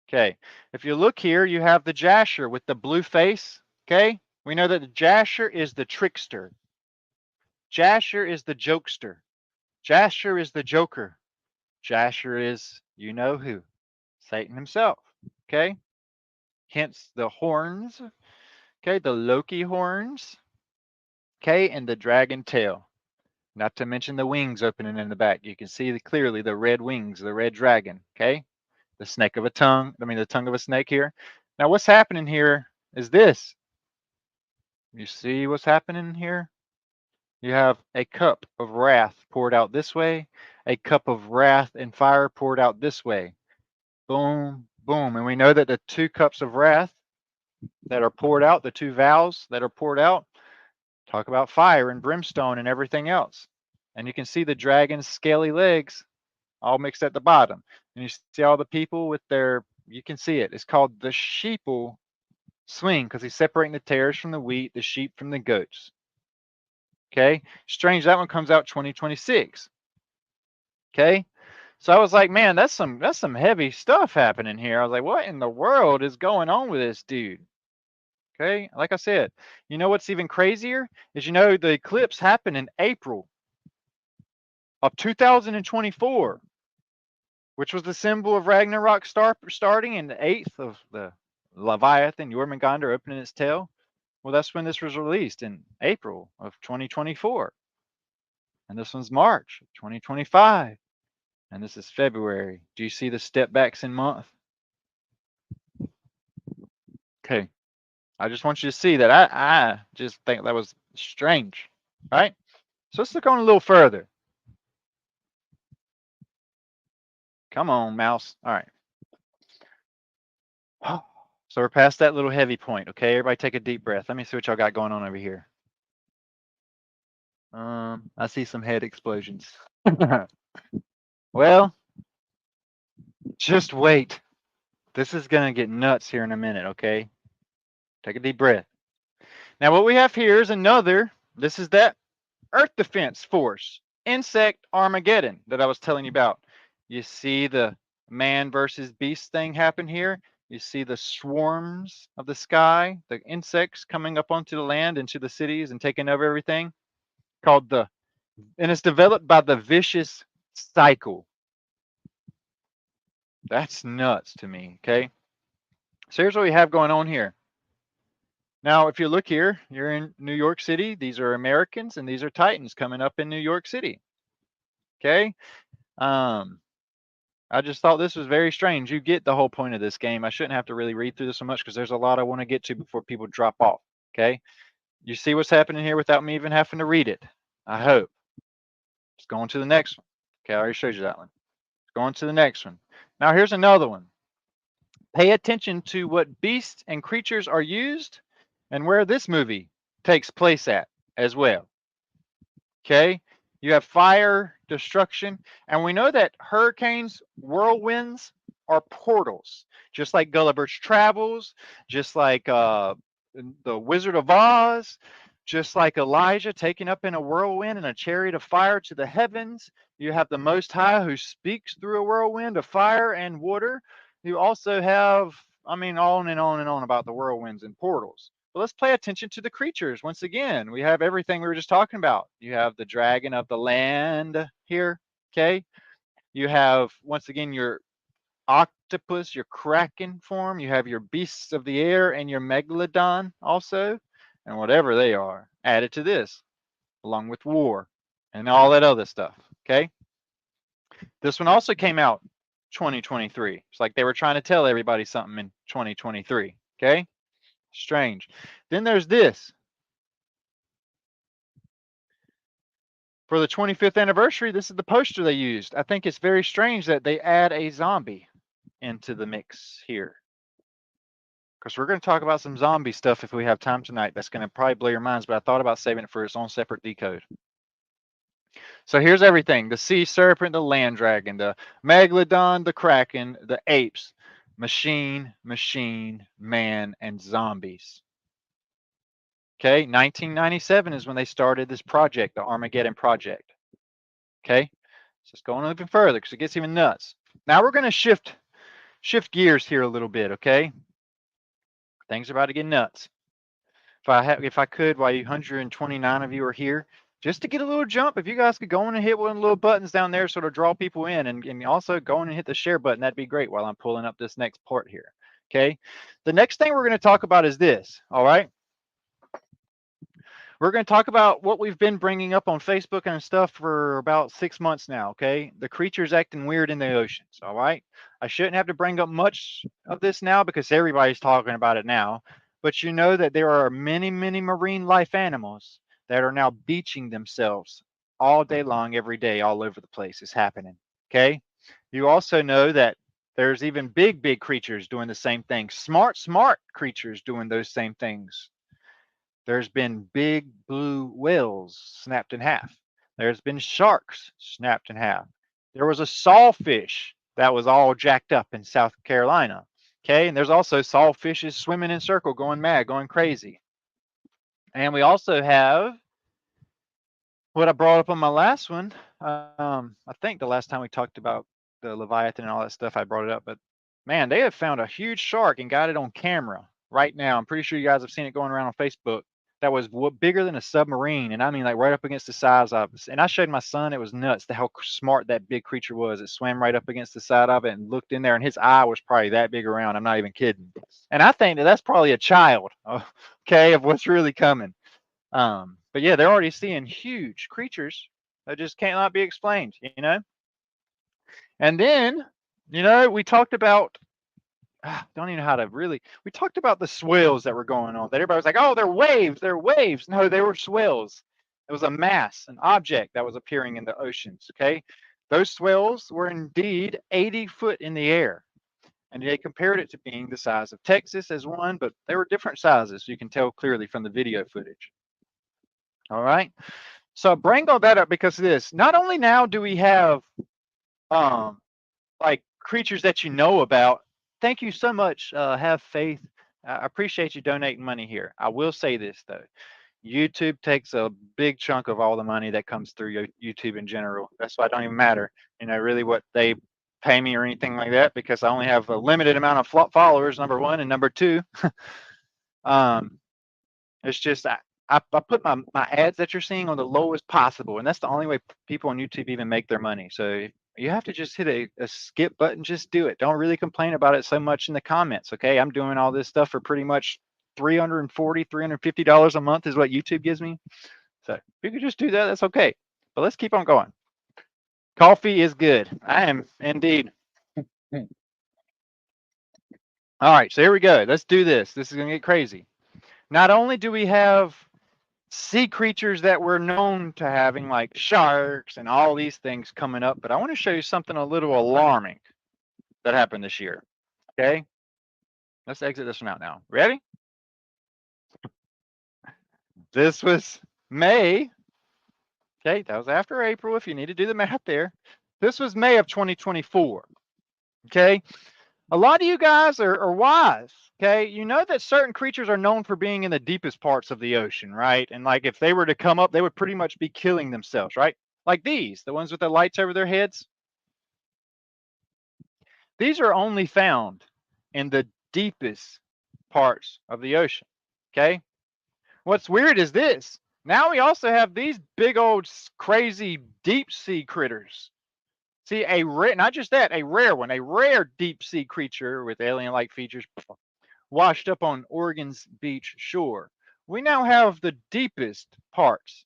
Okay. If you look here, you have the Jasher with the blue face, okay? We know that the Jasher is the trickster. Jasher is the jokester. Jasher is the joker. Jasher is, you know who? Satan himself, okay? Hence the horns, okay? The Loki horns, okay? And the dragon tail. Not to mention the wings opening in the back. You can see clearly the red wings, the red dragon, okay? The snake of a tongue, the tongue of a snake here. Now what's happening here is this. You see what's happening here? You have a cup of wrath poured out this way, a cup of wrath and fire poured out this way. Boom, boom. And we know that the two cups of wrath that are poured out, the two vows that are poured out, talk about fire and brimstone and everything else. And you can see the dragon's scaly legs all mixed at the bottom. And you see all the people with their, you can see it. It's called the sheeple swing because he's separating the tares from the wheat, the sheep from the goats. Okay. Strange, that one comes out 2026. Okay. So I was like, man, that's some heavy stuff happening here. I was like, what in the world is going on with this dude? Okay. Like I said, you know what's even crazier is the eclipse happened in April of 2024, which was the symbol of Ragnarok starting in the 8th of the Leviathan, Jörmungandr opening its tail. Well, that's when this was released in April of 2024. And this one's March 2025. And this is February. Do you see the step backs in month? Okay. I just want you to see that I just think that was strange, right? So let's look on a little further. Come on, mouse. All right. So we're past that little heavy point, okay? Everybody take a deep breath. Let me see what y'all got going on over here. I see some head explosions. Well, just wait. This is going to get nuts here in a minute, okay? Take a deep breath. Now, what we have here is this is that Earth Defense Force, Insect Armageddon that I was telling you about. You see the man versus beast thing happen here. You see the swarms of the sky, the insects coming up onto the land, into the cities and taking over everything, and it's developed by the vicious cycle. That's nuts to me, okay? So here's what we have going on here. Now, if you look here, you're in New York City. These are Americans, and these are Titans coming up in New York City. Okay. Um, I just thought this was very strange. You get the whole point of this game. I shouldn't have to really read through this so much because there's a lot I want to get to before people drop off. Okay. You see what's happening here without me even having to read it. I hope. Let's go on to the next one. Okay, I already showed you that one. Let's go on to the next one. Now here's another one. Pay attention to what beasts and creatures are used and where this movie takes place at as well. Okay. You have fire, destruction, and we know that hurricanes, whirlwinds are portals, just like Gulliver's Travels, just like the Wizard of Oz, just like Elijah taken up in a whirlwind and a chariot of fire to the heavens. You have the Most High who speaks through a whirlwind of fire and water. You also have, I mean, on and on and on about the whirlwinds and portals. But let's pay attention to the creatures. Once again, we have everything we were just talking about. You have the dragon of the land here, okay? You have, once again, your octopus, your kraken form. You have your beasts of the air and your megalodon also, and whatever they are, added to this, along with war and all that other stuff, okay? This one also came out 2023. It's like they were trying to tell everybody something in 2023, okay? Strange. Then there's this. For the 25th anniversary, this is the poster they used. I think it's very strange that they add a zombie into the mix here. Because we're going to talk about some zombie stuff if we have time tonight. That's going to probably blow your minds, but I thought about saving it for its own separate decode. So here's everything: the sea serpent, the land dragon, the megalodon, the kraken, the apes, machine, man, and zombies. Okay, 1997 is when they started this project, the Armageddon project. Okay, so let's go on even further because it gets even nuts. Now we're going to shift gears here a little bit. Okay, things are about to get nuts. If I could, while you 129 of you are here, just to get a little jump, if you guys could go on and hit one of the little buttons down there, sort of draw people in, and also go on and hit the share button, that'd be great. While I'm pulling up this next part here. Okay, the next thing we're going to talk about is this. All right. We're going to talk about what we've been bringing up on Facebook and stuff for about 6 months now, okay? The creatures acting weird in the oceans, all right? I shouldn't have to bring up much of this now because everybody's talking about it now, but you know that there are many, many marine life animals that are now beaching themselves all day long, every day, all over the place. It's happening, okay? You also know that there's even big, big creatures doing the same thing. Smart creatures doing those same things. There's been big blue whales snapped in half. There's been sharks snapped in half. There was a sawfish that was all jacked up in South Carolina. Okay, and there's also sawfishes swimming in circle, going mad, going crazy. And we also have what I brought up on my last one. I think the last time we talked about the Leviathan and all that stuff, I brought it up. But man, they have found a huge shark and got it on camera right now. I'm pretty sure you guys have seen it going around on Facebook. That was bigger than a submarine, and I mean like right up against the size of it. And I showed my son; it was nuts how smart that big creature was. It swam right up against the side of it and looked in there, and his eye was probably that big around. I'm not even kidding. And I think that that's probably a child, okay, of what's really coming. But yeah, they're already seeing huge creatures that just cannot be explained, you know. And then, you know, we talked about don't even know how to really. We talked about the swells that were going on. That everybody was like, "Oh, they're waves, they're waves." No, they were swells. It was a mass, an object that was appearing in the oceans. Okay, those swells were indeed 80 foot in the air, and they compared it to being the size of Texas as one, but they were different sizes. You can tell clearly from the video footage. All right. So I bring all that up because of this. Not only now do we have um like creatures that you know about. Thank you so much. Have faith. I appreciate you donating money here. I will say this though. YouTube takes a big chunk of all the money that comes through YouTube in general. That's why it don't even matter, you know, really what they pay me or anything like that because I only have a limited amount of followers, number one, and number two, um, it's just I put my ads that you're seeing on the lowest possible, and that's the only way people on YouTube even make their money. So you have to just hit a skip button, just do it. Don't really complain about it so much in the comments, okay? I'm doing all this stuff for pretty much $340, $350 a month is what YouTube gives me. So if you could just do that, that's okay. But let's keep on going. Coffee is good. I am indeed. All right, so here we go. Let's do this. This is going to get crazy. Not only do we have sea creatures that we're known to having, like sharks and all these things coming up, but I want to show you something a little alarming that happened this year. Okay, let's exit this one out now. Ready? This was May. Okay, that was after April if you need to do the math there. This was May of 2024. Okay, a lot of you guys are wise. Okay, you know that certain creatures are known for being in the deepest parts of the ocean, right? And like if they were to come up, they would pretty much be killing themselves, right? Like these, the ones with the lights over their heads. These are only found in the deepest parts of the ocean. Okay, what's weird is this. Now we also have these big old crazy deep sea critters. See, a rare, not just that, a rare one, a rare deep sea creature with alien-like features washed up on Oregon's beach shore. We now have the deepest parts,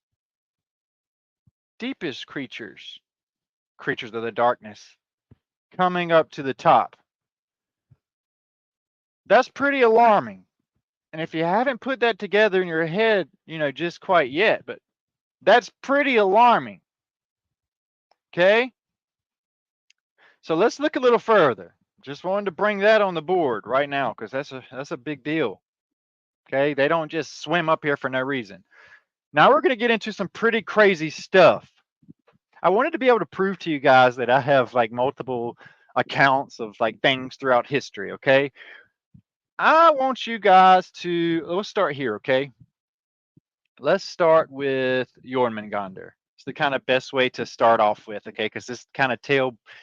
deepest creatures, creatures of the darkness, coming up to the top. That's pretty alarming. And if you haven't put that together in your head, just quite yet, but that's pretty alarming. Okay? So let's look a little further. Just wanted to bring that on the board right now because that's a big deal. Okay? They don't just swim up here for no reason. Now we're going to get into some pretty crazy stuff. I wanted to be able to prove to you guys that I have like multiple accounts of like things throughout history, okay? I want you guys to let's start here, okay? Let's start with Jörmungandr. It's the kind of best way to start off with, okay? Because this kind of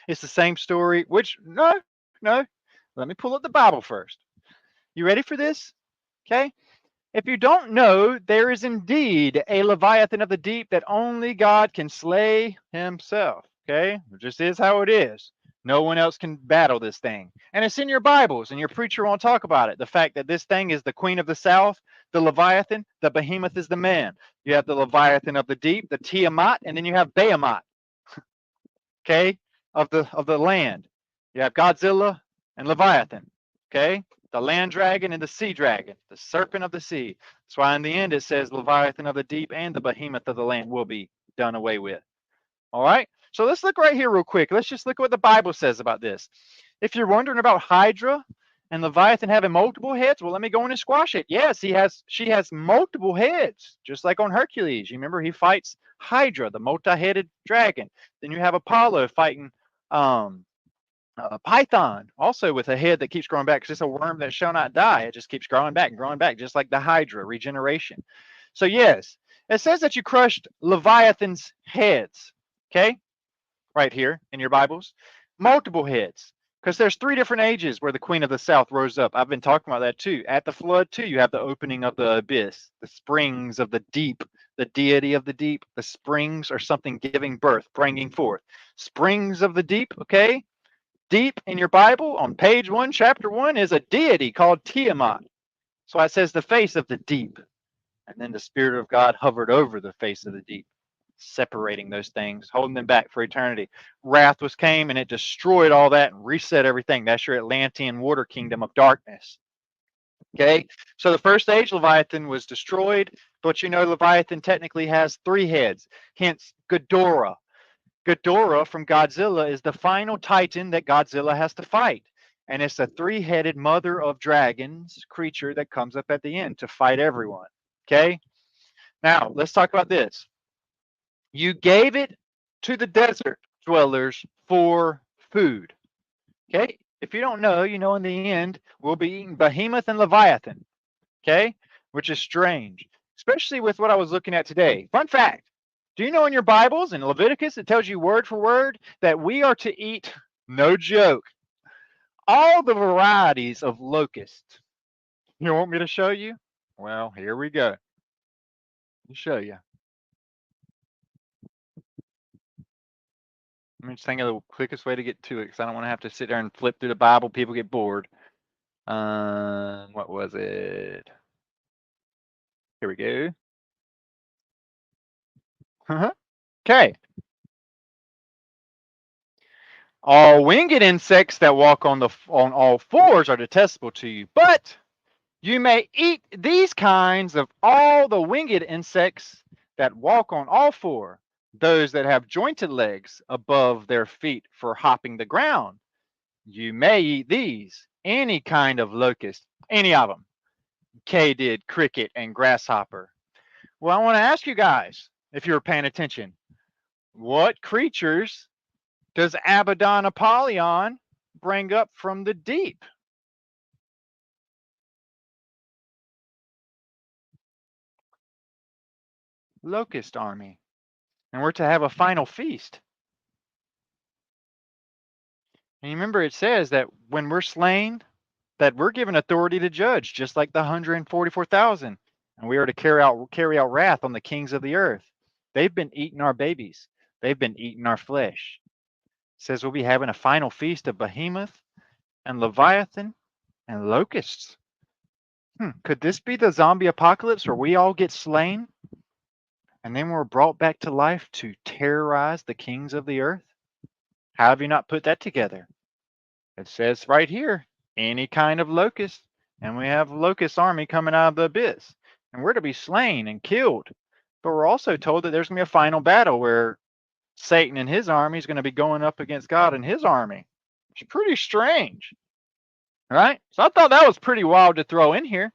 it's the same story, which, no, let me pull up the Bible first. You ready for this? Okay. If you don't know, there is indeed a Leviathan of the deep that only God can slay himself. Okay. It just is how it is. No one else can battle this thing. And it's in your Bibles, and your preacher won't talk about it. The fact that this thing is the queen of the south, the Leviathan, the behemoth is the man. You have the Leviathan of the deep, the Tiamat, and then you have Behemoth, okay, of the land. You have Godzilla and Leviathan, okay? The land dragon and the sea dragon, the serpent of the sea. That's why in the end it says Leviathan of the deep and the behemoth of the land will be done away with. All right. So let's look right here real quick. Let's just look at what the Bible says about this. If you're wondering about Hydra and Leviathan having multiple heads, well, let me go in and squash it. Yes, she has multiple heads, just like on Hercules. You remember he fights Hydra, the multi-headed dragon. Then you have Apollo fighting Python, also with a head that keeps growing back because it's a worm that shall not die. It just keeps growing back, just like the Hydra, regeneration. So yes, it says that you crushed Leviathan's heads. Okay, right here in your Bibles, multiple heads, because there's 3 different ages where the Queen of the South rose up. I've been talking about that too. At the flood too, you have the opening of the abyss, the springs of the deep, the deity of the deep. The springs are something giving birth, bringing forth. Springs of the deep. Okay, deep in your Bible on page 1, chapter 1 is a deity called Tiamat. So it says the face of the deep, and then the Spirit of God hovered over the face of the deep, separating those things, holding them back for eternity. Wrath came and it destroyed all that and reset everything. That's your Atlantean water kingdom of darkness. Okay, so the first age, Leviathan was destroyed, but Leviathan technically has 3 heads, hence Ghidorah. Ghidorah from Godzilla is the final titan that Godzilla has to fight. And it's a 3-headed mother of dragons creature that comes up at the end to fight everyone. Okay, now let's talk about this. You gave it to the desert dwellers for food. Okay? If you don't know, in the end, we'll be eating Behemoth and Leviathan. Okay? Which is strange, especially with what I was looking at today. Fun fact. Do you know in your Bibles, in Leviticus, it tells you word for word that we are to eat, no joke, all the varieties of locust. You want me to show you? Well, here we go. Let me show you. Let me just think of the quickest way to get to it because I don't want to have to sit there and flip through the Bible. People get bored. What was it? Here we go. Okay. All winged insects that walk on all fours are detestable to you, but you may eat these kinds of all the winged insects that walk on all four, those that have jointed legs above their feet for hopping the ground. You may eat these, any kind of locust, any of them. Katydid, cricket, and grasshopper. Well, I want to ask you guys, if you were paying attention, what creatures does Abaddon Apollyon bring up from the deep? Locust army. And we're to have a final feast. And you remember it says that when we're slain, that we're given authority to judge, just like the 144,000. And we are to carry out wrath on the kings of the earth. They've been eating our babies. They've been eating our flesh. It says we'll be having a final feast of Behemoth and Leviathan and locusts. Could this be the zombie apocalypse where we all get slain and then we're brought back to life to terrorize the kings of the earth? How have you not put that together? It says right here, any kind of locust, and we have locust army coming out of the abyss, and we're to be slain and killed. But we're also told that there's going to be a final battle where Satan and his army is going to be going up against God and his army. It's pretty strange, right? So I thought that was pretty wild to throw in here.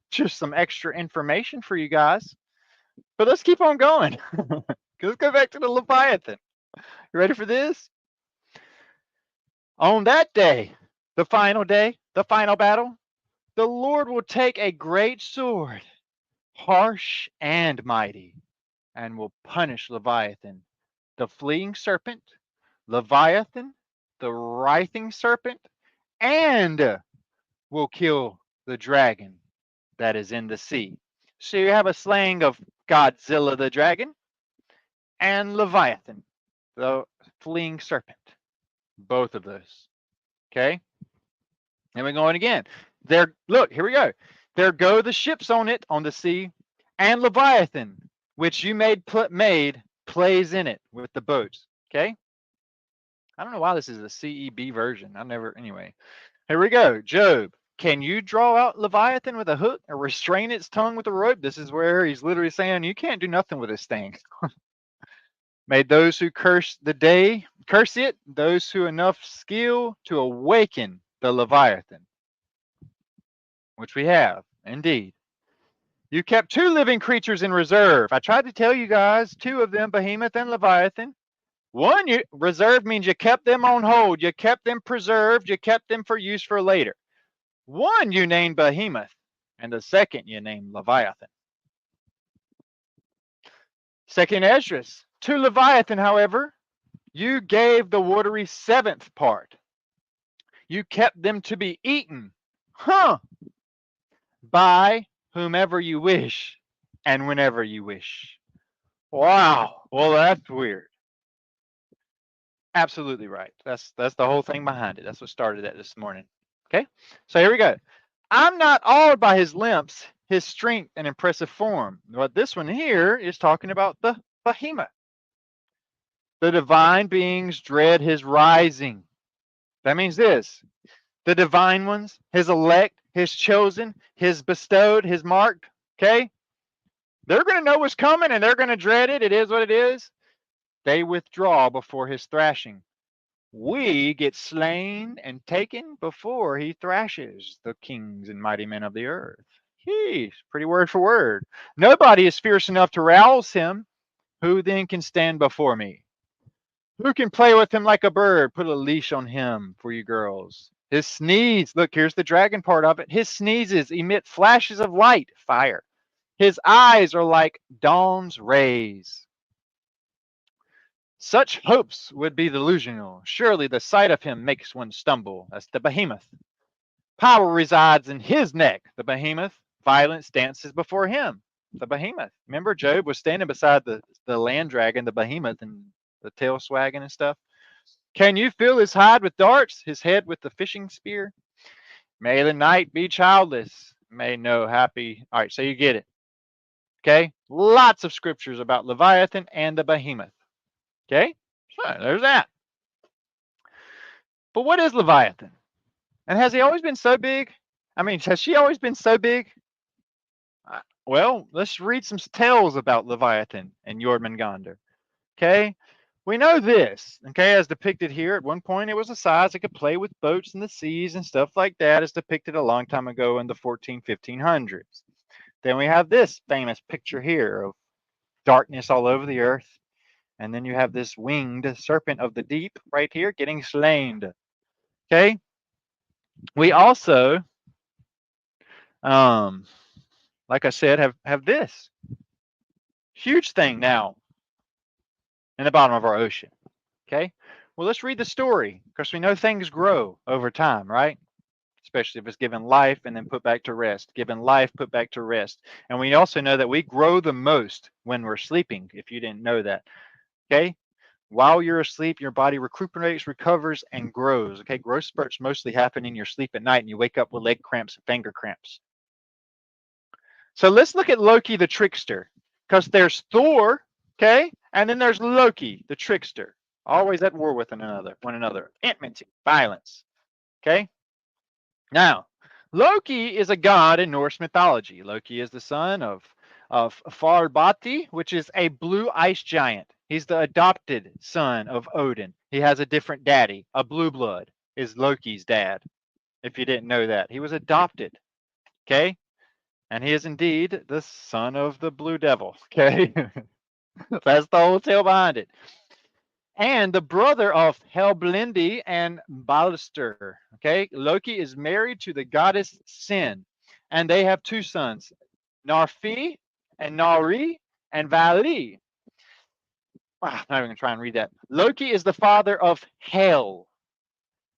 Just some extra information for you guys. But let's keep on going. Let's go back to the Leviathan. You ready for this? On that day, the final battle, the Lord will take a great sword, harsh and mighty, and will punish Leviathan, the fleeing serpent, Leviathan, the writhing serpent, and will kill the dragon that is in the sea. So you have a slaying of Godzilla the dragon and Leviathan, the fleeing serpent. Both of those. Okay? And we're going again. Look, here we go. There go the ships on it, on the sea, and Leviathan, which you made plays in it with the boats. Okay? I don't know why this is a CEB version. Anyway. Here we go. Job. Can you draw out Leviathan with a hook or restrain its tongue with a rope? This is where he's literally saying you can't do nothing with this thing. May those who curse it, those who enough skill to awaken the Leviathan, which we have, indeed. You kept two living creatures in reserve. I tried to tell you guys, two of them, Behemoth and Leviathan. One, reserved means you kept them on hold. You kept them preserved. You kept them for use for later. One you named Behemoth, and the second you named Leviathan. Second Esdras. To Leviathan, however, you gave the watery seventh part. You kept them to be eaten, by whomever you wish and whenever you wish. Wow. Well, that's weird. Absolutely right. That's the whole thing behind it. That's what started it this morning. Okay? So here we go. I'm not awed by his limbs, his strength and impressive form. But this one here is talking about the Behemoth. The divine beings dread his rising. That means this. The divine ones, his elect, his chosen, his bestowed, his marked, okay? They're going to know what's coming and they're going to dread it. It is what it is. They withdraw before his thrashing. We get slain and taken before he thrashes the kings and mighty men of the earth. He's pretty word for word. Nobody is fierce enough to rouse him. Who then can stand before me? Who can play with him like a bird? Put a leash on him for you girls. His sneeze, look, here's the dragon part of it. His sneezes emit flashes of light, fire. His eyes are like dawn's rays. Such hopes would be delusional. Surely the sight of him makes one stumble. That's the Behemoth. Power resides in his neck, the Behemoth. Violence dances before him, the Behemoth. Remember, Job was standing beside the land dragon, the Behemoth, and the tail swagging and stuff. Can you feel his hide with darts, his head with the fishing spear? May the night be childless. May no happy. All right, so you get it. Okay, lots of scriptures about Leviathan and the behemoth. Okay, so there's that. But what is Leviathan? And has he always been so big? I mean, has she always been so big? Well, let's read some tales about Leviathan and Jörmungandr. Okay, we know this. Okay, as depicted here, at one point it was a size it could play with boats in the seas and stuff like that, as depicted a long time ago in the 1500s. Then we have this famous picture here of darkness all over the earth. And then you have this winged serpent of the deep right here getting slain. Okay. We also, um, like I said, have this huge thing now in the bottom of our ocean. Okay. Well, let's read the story because we know things grow over time, right? Especially if it's given life and then put back to rest. Given life, put back to rest. And we also know that we grow the most when we're sleeping, if you didn't know that. Okay. While you're asleep, your body recuperates, recovers, and grows. Okay, growth spurts mostly happen in your sleep at night, and you wake up with leg cramps and finger cramps. So let's look at Loki the trickster, because there's Thor, okay, and then there's Loki the trickster, always at war with one another, enmity, violence. Okay, now Loki is a god in Norse mythology. Loki is the son of Farbati, which is a blue ice giant. He's the adopted son of Odin. He has a different daddy. A blue blood is Loki's dad. If you didn't know that, he was adopted. Okay, and he is indeed the son of the blue devil. Okay, that's the whole tale behind it. And the brother of Helblindi and Balster. Okay, Loki is married to the goddess Sin, and they have two sons, Narfi and Nari and Vali. I'm not even going to try and read that. Loki is the father of Hel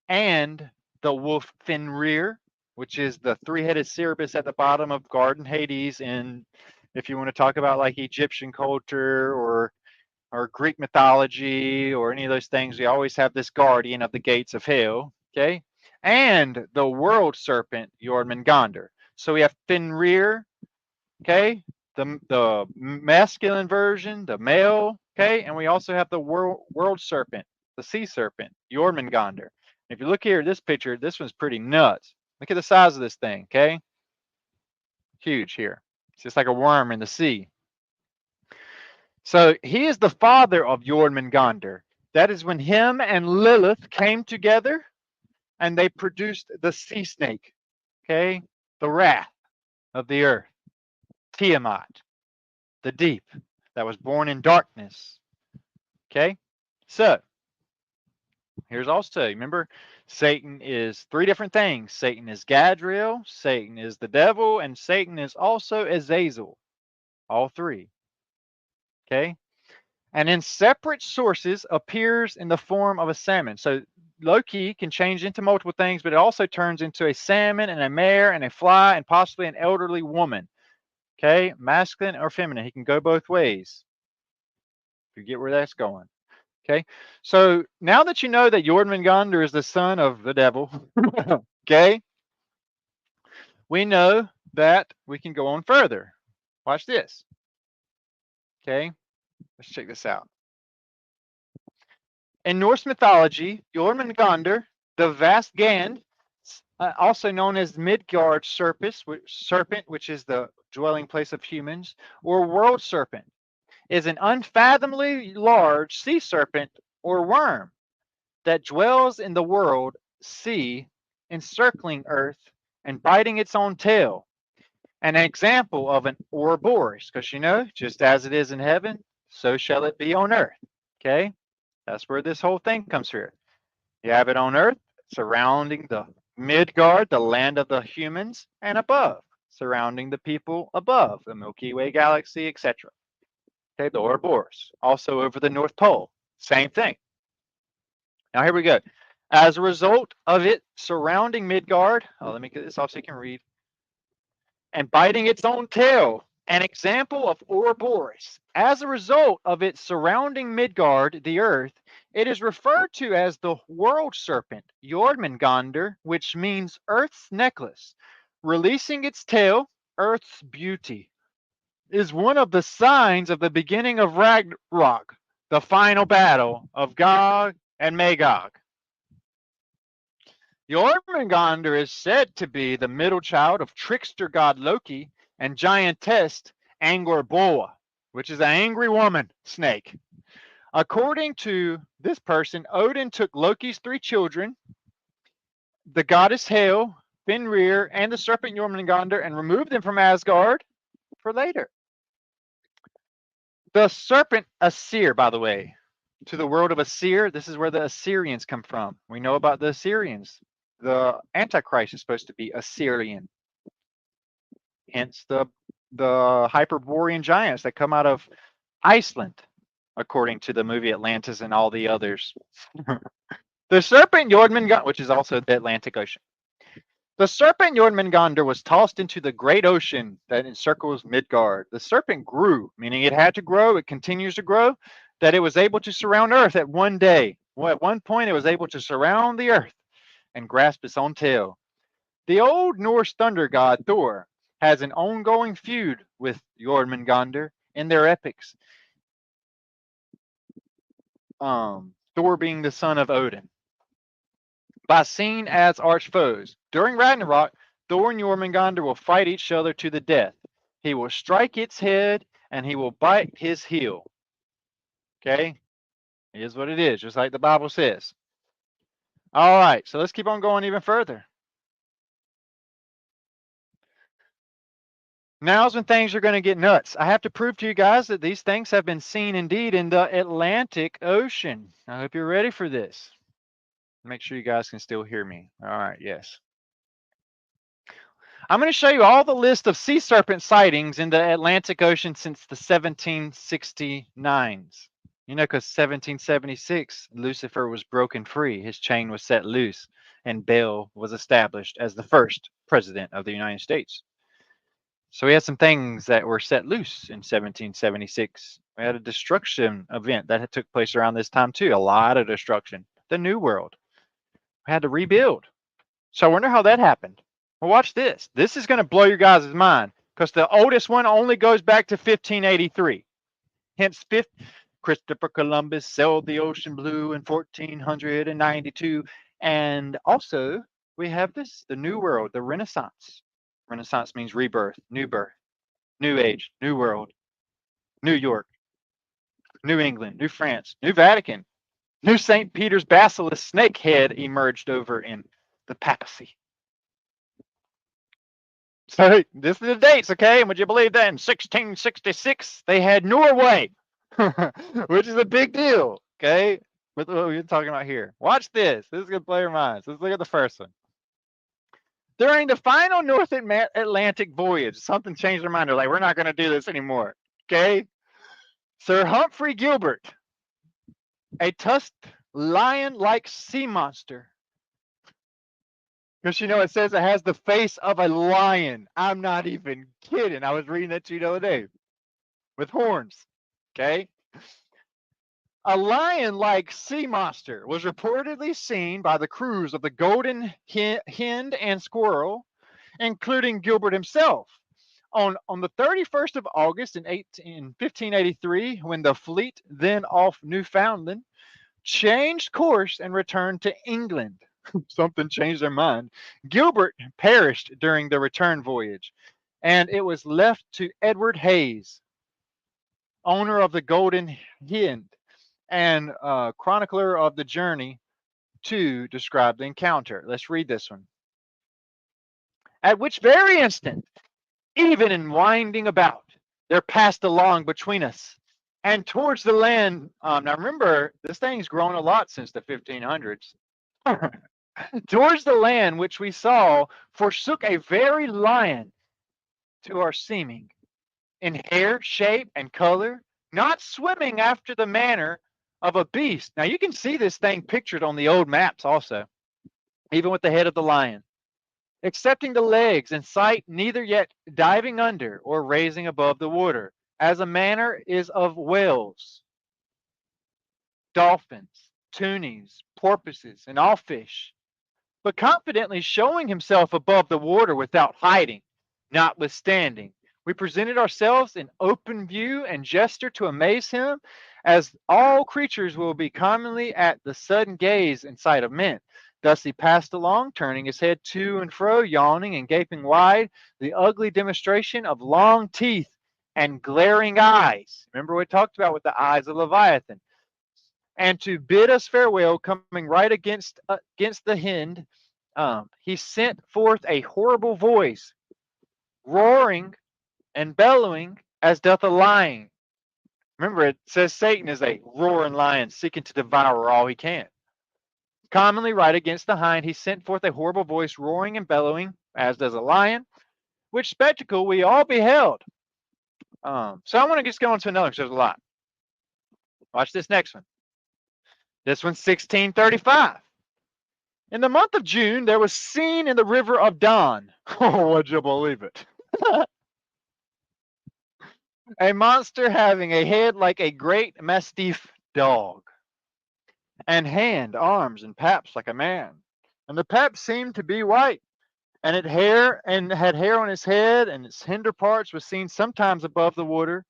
and the wolf Fenrir, which is the three-headed Cerberus at the bottom of Garden Hades. And if you want to talk about like Egyptian culture or Greek mythology or any of those things, we always have this guardian of the gates of hell. Okay, and the world serpent Jörmungandr. So we have Fenrir. Okay, the masculine version, the male. Okay, and we also have the world serpent, the sea serpent, Jormungandr. If you look here at this picture, this one's pretty nuts. Look at the size of this thing. Okay, huge here. It's just like a worm in the sea. So he is the father of Jormungandr. That is when him and Lilith came together and they produced the sea snake. Okay, the wrath of the earth, Tiamat, the deep, that was born in darkness. Okay, so here's also, remember, Satan is three different things. Satan is Gadriel, Satan is the devil, and Satan is also Azazel. All three. Okay, and in separate sources appears in the form of a salmon. So Loki can change into multiple things, but it also turns into a salmon and a mare and a fly and possibly an elderly woman. Okay, masculine or feminine. He can go both ways. If you get where that's going. Okay, so now that you know that Jormungandr is the son of the devil, okay, we know that we can go on further. Watch this. Okay, let's check this out. In Norse mythology, Jormungandr, the vast Gand, also known as Midgard serpent, which is the dwelling place of humans, or world serpent, is an unfathomably large sea serpent or worm that dwells in the world sea, encircling earth and biting its own tail. An example of an Ouroboros, because you know, just as it is in heaven, so shall it be on earth. Okay, that's where this whole thing comes through. You have it on earth, surrounding the Midgard, the land of the humans, and above, surrounding the people above, the Milky Way galaxy, etc. Okay, the Ouroboros, also over the North Pole, same thing. Now here we go. As a result of it surrounding Midgard, let me get this off so you can read, and biting its own tail, an example of Ouroboros. As a result of it surrounding Midgard, the earth, it is referred to as the world serpent, Jormungandr, which means earth's necklace, releasing its tail, earth's beauty. is one of the signs of the beginning of Ragnarok, the final battle of Gog and Magog. Jörmungandr is said to be the middle child of trickster god Loki and giantess Angrboda, which is an angry woman snake. According to this person, Odin took Loki's 3 children, the goddess Hel, Fenrir, and the serpent Jörmungandr, and removed them from Asgard for later. The serpent Asir, by the way, to the world of Asir, this is where the Assyrians come from. We know about the Assyrians. The Antichrist is supposed to be Assyrian. Hence the Hyperborean giants that come out of Iceland, according to the movie Atlantis and all the others. The serpent Jörmungandr, which is also the Atlantic Ocean. The serpent Jörmungandr was tossed into the great ocean that encircles Midgard. The serpent grew, meaning it had to grow, it continues to grow, that it was able to surround Earth at one day. Well, at one point, it was able to surround the Earth and grasp its own tail. The old Norse thunder god Thor has an ongoing feud with Jörmungandr in their epics. Thor being the son of Odin. By seen as arch foes. During Ragnarok, Thor and Jörmungandr will fight each other to the death. He will strike its head and he will bite his heel. Okay? It is what it is, just like the Bible says. All right, so let's keep on going even further. Now's when things are going to get nuts. I have to prove to you guys that these things have been seen indeed in the Atlantic Ocean. I hope you're ready for this. Make sure you guys can still hear me. All right, yes. I'm going to show you all the list of sea serpent sightings in the Atlantic Ocean since the 1769s. You know, because 1776, Lucifer was broken free. His chain was set loose, and Baal was established as the first president of the United States. So we had some things that were set loose in 1776. We had a destruction event that took place around this time too. A lot of destruction. The New World. We had to rebuild. So I wonder how that happened. Well, watch this. This is going to blow your guys' mind because the oldest one only goes back to 1583. Hence, Christopher Columbus sailed the ocean blue in 1492. And also, we have this, the New World, the Renaissance. Renaissance means rebirth, new birth, new age, new world, New York, New England, New France, New Vatican, New St. Peter's basilisk snake head emerged over in the papacy. So this is the dates, okay? And would you believe that in 1666 they had Norway, which is a big deal, okay? With what we're talking about here. Watch this. This is gonna blow your minds. Let's look at the first one. During the final North Atlantic voyage, something changed their mind. They're like, we're not going to do this anymore. Okay? Sir Humphrey Gilbert, a tusked lion-like sea monster. Because, you know, it says it has the face of a lion. I'm not even kidding. I was reading that to you the other day. With horns. Okay? A lion-like sea monster was reportedly seen by the crews of the Golden Hind and Squirrel, including Gilbert himself. On the 31st of August in 1583, when the fleet, then off Newfoundland, changed course and returned to England. Something changed their mind. Gilbert perished during the return voyage, and it was left to Edward Hayes, owner of the Golden Hind and chronicler of the journey, to describe the encounter. Let's read this one. At which very instant, even in winding about, there passed along between us and towards the land. Now remember, this thing's grown a lot since the 1500s. Towards the land which we saw forsook a very lion to our seeming, in hair, shape, and color, not swimming after the manner of a beast. Now you can see this thing pictured on the old maps also, even with the head of the lion. Excepting the legs and sight, neither yet diving under or raising above the water, as a manner is of whales, dolphins, tunnies, porpoises, and all fish, but confidently showing himself above the water without hiding, notwithstanding, We presented ourselves in open view and gesture to amaze him, as all creatures will be commonly at the sudden gaze in sight of men. Thus he passed along, turning his head to and fro, yawning and gaping wide, the ugly demonstration of long teeth and glaring eyes. Remember what we talked about with the eyes of Leviathan. And to bid us farewell, coming right against the hind, he sent forth a horrible voice, roaring and bellowing as doth a lion. Remember, it says Satan is a roaring lion seeking to devour all he can. Commonly right against the hind, he sent forth a horrible voice, roaring and bellowing as does a lion, which spectacle we all beheld. So I want to just go on to another because there's a lot. Watch this next one. This one's 1635. In the month of June, there was seen in the river of Don. Oh, would you believe it? A monster having a head like a great mastiff dog, and hand, arms, and paps like a man. And the paps seemed to be white, and it had hair on its head, and its hinder parts was seen sometimes above the water,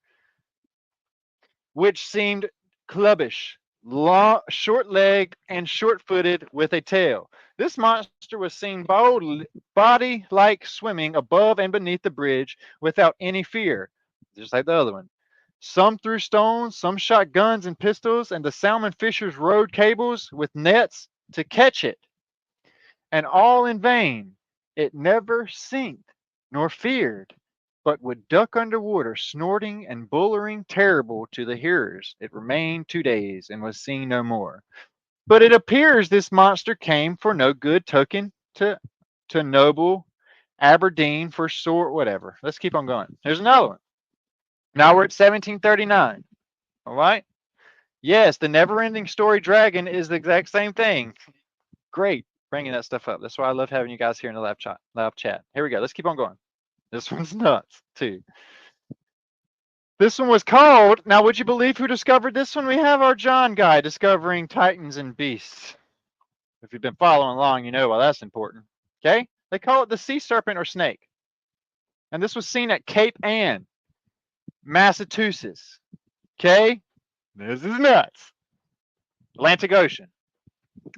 which seemed clubbish, long, short-legged, and short-footed, with a tail. This monster was seen body like swimming above and beneath the bridge without any fear, just like the other one. Some threw stones, some shot guns and pistols, and the salmon fishers rode cables with nets to catch it. And all in vain. It never sinked nor feared, but would duck under water, snorting and bullering terrible to the hearers. It remained 2 days and was seen no more. But it appears this monster came for no good token to noble Aberdeen for sort whatever. Let's keep on going. Here's another one. Now we're at 1739. All right. Yes, the never-ending story dragon is the exact same thing. Great bringing that stuff up. That's why I love having you guys here in the live chat. Here we go. Let's keep on going. This one's nuts too. This one was called. Now, would you believe who discovered this one? We have our John guy discovering titans and beasts. If you've been following along, you know why that's important. Okay. They call it the sea serpent or snake. And this was seen at Cape Ann, Massachusetts. Okay. This is nuts. Atlantic Ocean.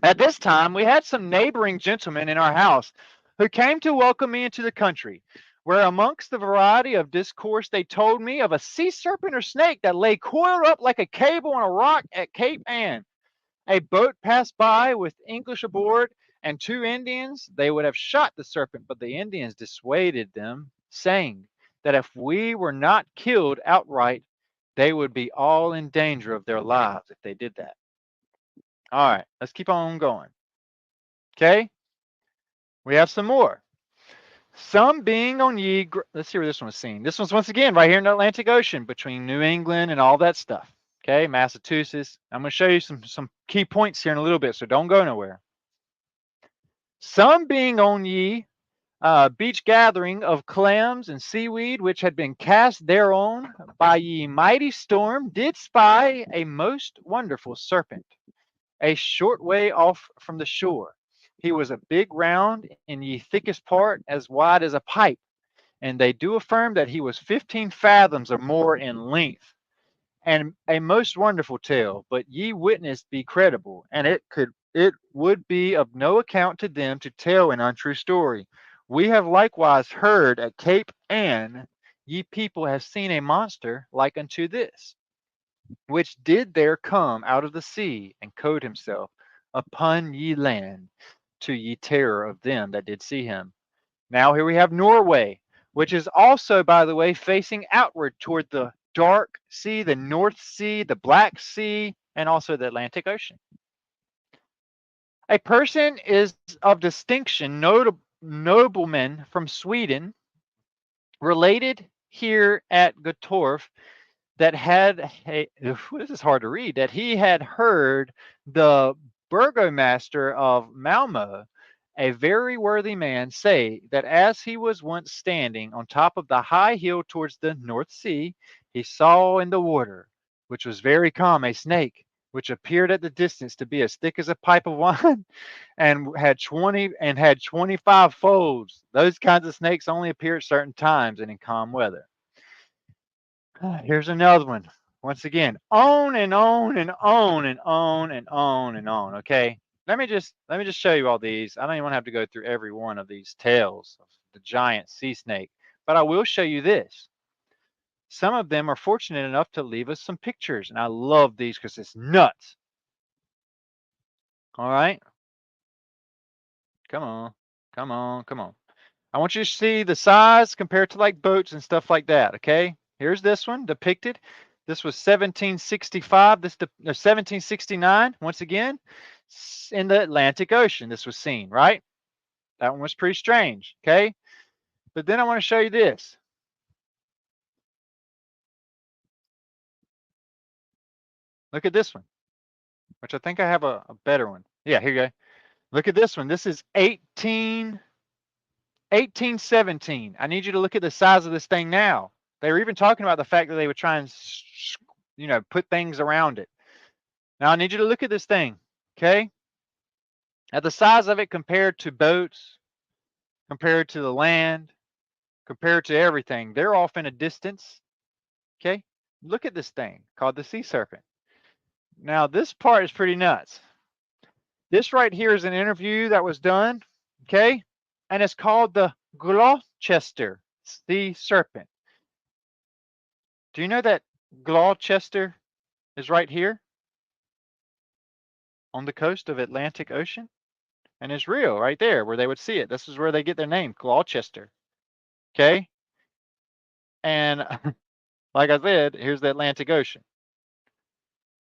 At this time, we had some neighboring gentlemen in our house who came to welcome me into the country, where amongst the variety of discourse they told me of a sea serpent or snake that lay coiled up like a cable on a rock at Cape Ann. A boat passed by with English aboard and 2 Indians. They would have shot the serpent, but the Indians dissuaded them, saying that if we were not killed outright, they would be all in danger of their lives if they did that. All right, let's keep on going. Okay, we have some more. Some being on ye, let's see where this one was seen. This one's once again right here in the Atlantic Ocean between New England and all that stuff. Okay, Massachusetts. I'm going to show you some key points here in a little bit, so don't go nowhere. Some being on ye beach gathering of clams and seaweed, which had been cast thereon by ye mighty storm, did spy a most wonderful serpent, a short way off from the shore. He was a big round in ye thickest part, as wide as a pipe, and they do affirm that he was 15 fathoms or more in length, and a most wonderful tale. But ye witness be credible, and it would be of no account to them to tell an untrue story. We have likewise heard at Cape Ann ye people have seen a monster like unto this, which did there come out of the sea and coat himself upon ye land, to ye terror of them that did see him. Now here we have Norway, which is also, by the way, facing outward toward the Dark Sea, the North Sea, the Black Sea, and also the Atlantic Ocean. A person is of distinction, nobleman from Sweden, related here at Gottorp, that had this is hard to read, that he had heard the burgomaster of Malmo, a very worthy man, say that as he was once standing on top of the high hill towards the North Sea, he saw in the water, which was very calm, a snake, which appeared at the distance to be as thick as a pipe of wine, and had 25 folds. Those kinds of snakes only appear at certain times and in calm weather. Here's another one. Once again, on and on and on and on and on and on. Okay. Let me just show you all these. I don't even have to go through every one of these tales of the giant sea snake, but I will show you this. Some of them are fortunate enough to leave us some pictures, and I love these because it's nuts. All right. Come on. Come on. Come on. I want you to see the size compared to like boats and stuff like that. Okay. Here's this one depicted. This was 1765. 1769. Once again, in the Atlantic Ocean. This was seen, right? That one was pretty strange. Okay. But then I want to show you this. Look at this one, which I think I have a better one. Yeah, here you go. Look at this one. This is 1817. I need you to look at the size of this thing now. They were even talking about the fact that they would try and, put things around it. Now I need you to look at this thing, okay? At the size of it compared to boats, compared to the land, compared to everything, they're off in a distance, okay? Look at this thing called the sea serpent. Now this part is pretty nuts. This right here is an interview that was done, okay? And it's called the Gloucester sea serpent. Do you know that Gloucester is right here on the coast of Atlantic Ocean? And it's real right there where they would see it. This is where they get their name, Gloucester. Okay. And like I said, here's the Atlantic Ocean.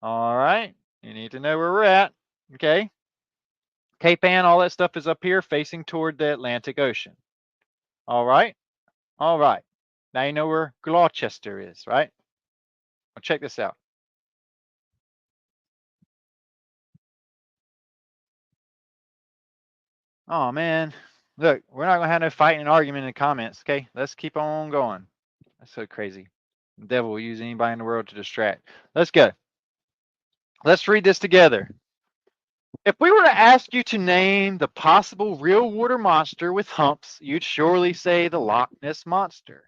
All right. You need to know where we're at. Okay. Cape Ann, all that stuff is up here facing toward the Atlantic Ocean. All right. All right. Now you know where Gloucester is, right? Well, check this out. Oh, man. Look, we're not going to have no fight and argument in the comments. Okay. Let's keep on going. That's so crazy. The devil will use anybody in the world to distract. Let's go. Let's read this together. If we were to ask you to name the possible real water monster with humps, you'd surely say the Loch Ness Monster.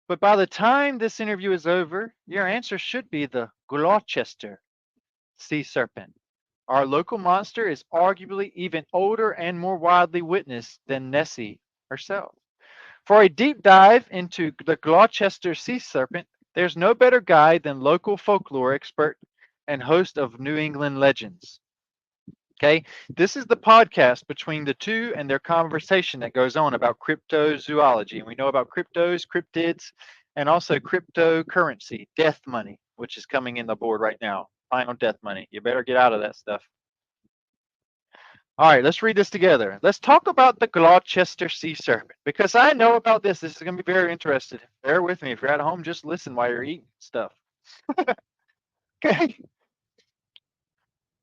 But by the time this interview is over, your answer should be the Gloucester sea serpent. Our local monster is arguably even older and more widely witnessed than Nessie herself. For a deep dive into the Gloucester sea serpent, there's no better guide than local folklore expert and host of New England Legends. Okay, this is the podcast between the two and their conversation that goes on about cryptozoology. And we know about cryptos, cryptids, and also cryptocurrency, death money, which is coming in the board right now. Final death money. You better get out of that stuff. All right, let's read this together. Let's talk about the Gloucester sea serpent because I know about this. This is going to be very interesting. Bear with me. If you're at home, just listen while you're eating stuff. Okay.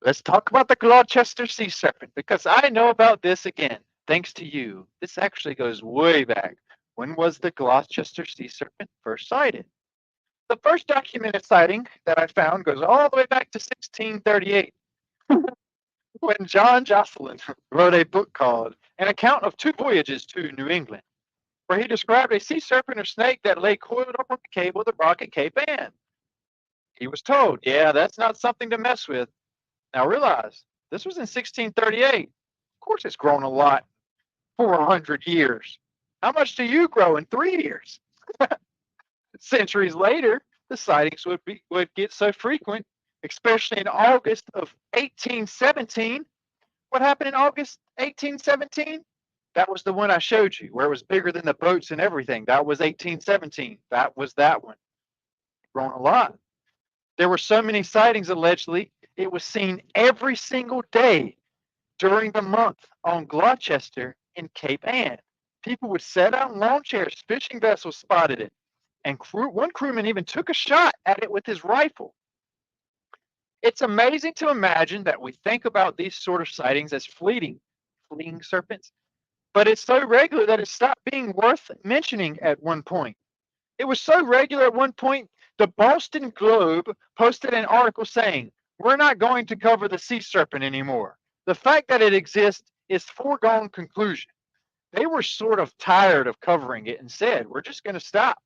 Let's talk about the Gloucester sea serpent because I know about this again, thanks to you. This actually goes way back. When was the Gloucester sea serpent first sighted? The first documented sighting that I found goes all the way back to 1638 when John Jocelyn wrote a book called An Account of Two Voyages to New England, where he described a sea serpent or snake that lay coiled up on the cable of the rock at Cape Ann. He was told, yeah, that's not something to mess with. Now realize, this was in 1638. Of course, it's grown a lot. 400 years. How much do you grow in 3 years? Centuries later, the sightings would get so frequent, especially in August of 1817. What happened in August 1817? That was the one I showed you, where it was bigger than the boats and everything. That was 1817. That was that one. Grown a lot. There were so many sightings allegedly, it was seen every single day during the month on Gloucester in Cape Ann. People would set out in lawn chairs, fishing vessels spotted it, and one crewman even took a shot at it with his rifle. It's amazing to imagine that we think about these sort of sightings as fleeting serpents, but it's so regular that it stopped being worth mentioning at one point. It was so regular at one point, the Boston Globe posted an article saying, "We're not going to cover the sea serpent anymore. The fact that it exists is foregone conclusion." They were sort of tired of covering it and said, "We're just going to stop."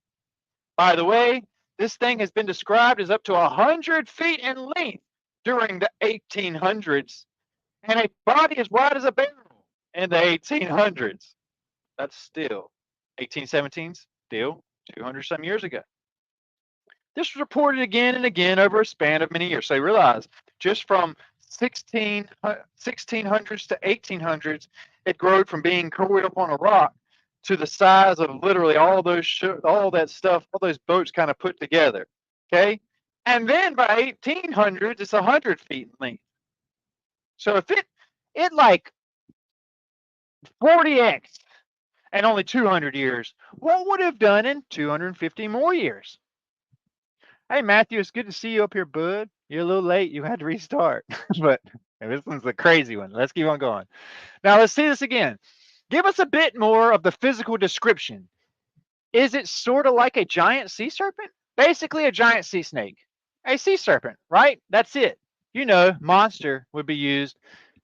By the way, This thing has been described as up to 100 feet in length during the 1800s and a body as wide as a barrel in the 1800s. That's still 1817's, still 200 some years ago. This was reported again and again over a span of many years. So you realize just from 1600s to 1800s, it grew from being coiled up on a rock to the size of literally all all that stuff, all those boats kind of put together. Okay, and then by 1800s, it's 100 feet in length. So if it like 40x and only 200 years, what would it have done in 250 more years? Hey, Matthew, it's good to see you up here, bud. You're a little late. You had to restart. But this one's a crazy one. Let's keep on going. Now, let's see this again. Give us a bit more of the physical description. Is it sort of like a giant sea serpent? Basically, a giant sea snake. A sea serpent, right? That's it. Monster would be used.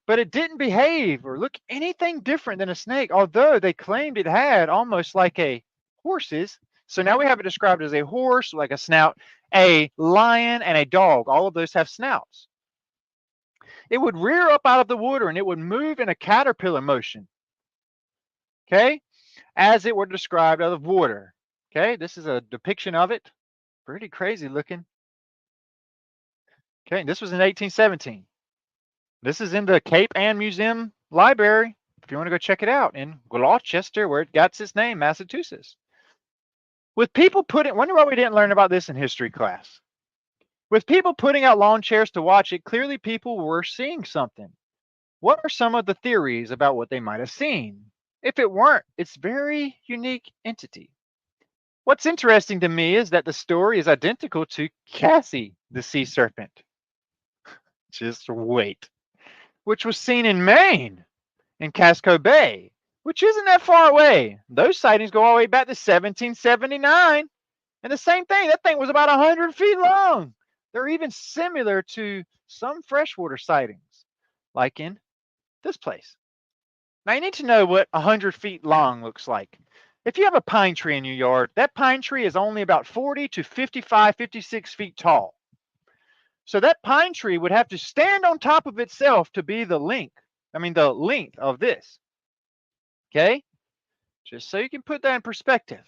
But it didn't behave or look anything different than a snake, although they claimed it had almost like a horse's. So now we have it described as a horse, like a snout, a lion, and a dog. All of those have snouts. It would rear up out of the water and it would move in a caterpillar motion, okay, as it were described out of water. Okay, this is a depiction of it. Pretty crazy looking. Okay, this was in 1817. This is in the Cape Ann Museum Library, if you want to go check it out, in Gloucester, where it got its name, Massachusetts. With people wonder why we didn't learn about this in history class. With people putting out lawn chairs to watch it, clearly people were seeing something. What are some of the theories about what they might have seen? If it weren't, it's very unique entity. What's interesting to me is that the story is identical to Cassie, the sea serpent. Just wait. Which was seen in Maine, in Casco Bay, which isn't that far away. Those sightings go all the way back to 1779. And the same thing, that thing was about 100 feet long. They're even similar to some freshwater sightings, like in this place. Now, you need to know what 100 feet long looks like. If you have a pine tree in your yard, that pine tree is only about 40 to 55, 56 feet tall. So that pine tree would have to stand on top of itself to be the length of this. Okay? Just so you can put that in perspective.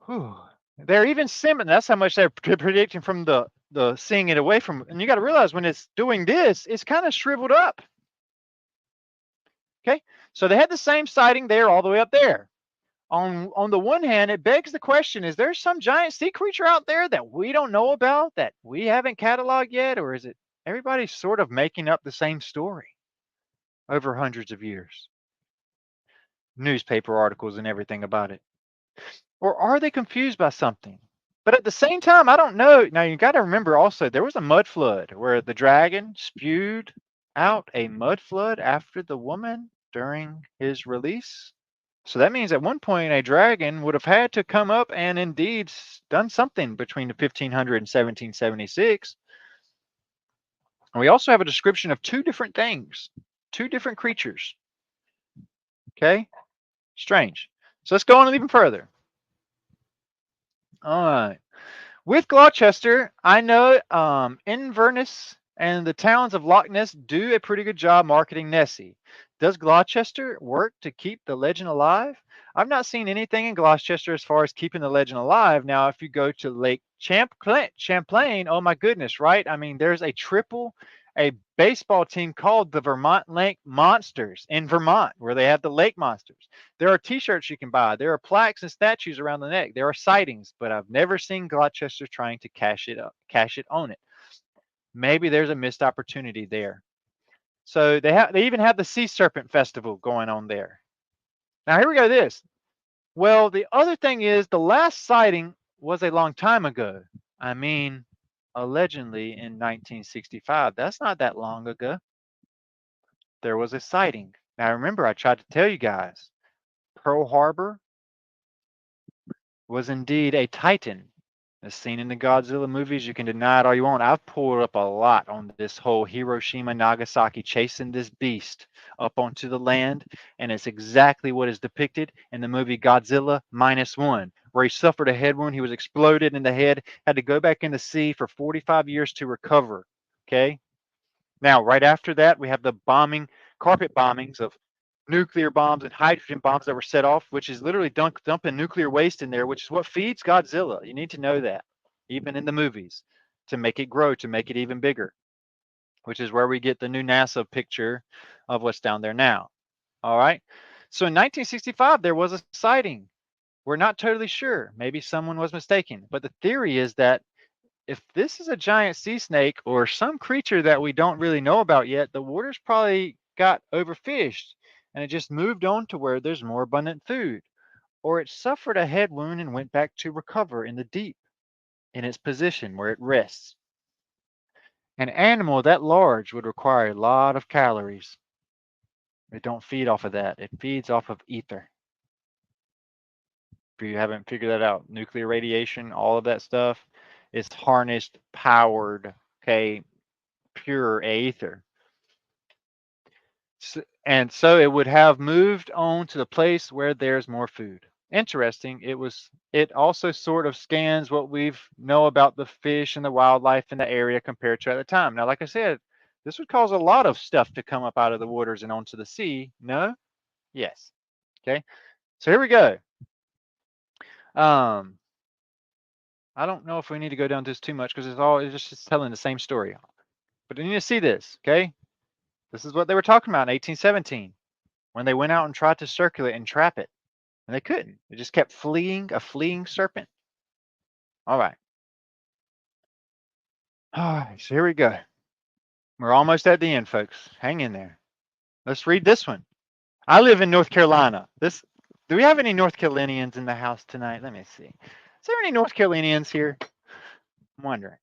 Whew. They're even similar. That's how much they're predicting from the seeing it away from. And you got to realize when it's doing this, it's kind of shriveled up. Okay? So they had the same sighting there all the way up there. On the one hand, it begs the question, is there some giant sea creature out there that we don't know about, that we haven't cataloged yet? Or is it everybody sort of making up the same story over hundreds of years? Newspaper articles and everything about it. Or are they confused by something? But at the same time, I don't know. Now, you got to remember also, there was a mud flood where the dragon spewed out a mud flood after the woman during his release. So that means at one point a dragon would have had to come up and indeed done something between the 1500 and 1776. And we also have a description of two different things, two different creatures. Okay? Strange. So let's go on even further. All right. With Gloucester, I know Inverness and the towns of Loch Ness do a pretty good job marketing Nessie. Does Gloucester work to keep the legend alive? I've not seen anything in Gloucester as far as keeping the legend alive. Now, if you go to Lake Champlain, oh my goodness, right? I mean, there's a baseball team called the Vermont Lake Monsters in Vermont, where they have the lake monsters. There are t-shirts you can buy. There are plaques and statues around the neck. There are sightings, but I've never seen Gloucester trying to cash it on it. Maybe there's a missed opportunity there. So they even have the Sea Serpent Festival going on there. Now here we go. Well, the other thing is the last sighting was a long time ago. I mean, allegedly in 1965. That's not that long ago. There was a sighting. Now remember, I tried to tell you guys, Pearl Harbor was indeed a Titan. As seen in the Godzilla movies, you can deny it all you want. I've pulled up a lot on this whole Hiroshima, Nagasaki chasing this beast up onto the land, and it's exactly what is depicted in the movie Godzilla Minus One, where he suffered a head wound. He was exploded in the head, had to go back in the sea for 45 years to recover. Okay. Now, right after that, we have the carpet bombings of nuclear bombs and hydrogen bombs that were set off, which is literally dumping nuclear waste in there, which is what feeds Godzilla. You need to know that, even in the movies, to make it grow, to make it even bigger, which is where we get the new NASA picture of what's down there now. All right. So in 1965, there was a sighting. We're not totally sure. Maybe someone was mistaken. But the theory is that if this is a giant sea snake or some creature that we don't really know about yet, the water's probably got overfished and it just moved on to where there's more abundant food. Or it suffered a head wound and went back to recover in the deep in its position where it rests. An animal that large would require a lot of calories. It don't feed off of that. It feeds off of ether. If you haven't figured that out, nuclear radiation, all of that stuff is harnessed, powered, okay, pure aether. And so it would have moved on to the place where there's more food. Interesting. It also sort of scans what we've know about the fish and the wildlife in the area compared to at the time. Now, like I said, this would cause a lot of stuff to come up out of the waters and onto the sea. No? Yes. Okay. So here we go. Um, I don't know if we need to go down this too much because it's just telling the same story. But you need to see this, okay? This is what they were talking about in 1817 when they went out and tried to circulate and trap it. And they couldn't. It just kept fleeing, a fleeing serpent. All right. All right, so here we go. We're almost at the end, folks. Hang in there. Let's read this one. I live in North Carolina. Do we have any North Carolinians in the house tonight? Let me see. Is there any North Carolinians here? I'm wondering.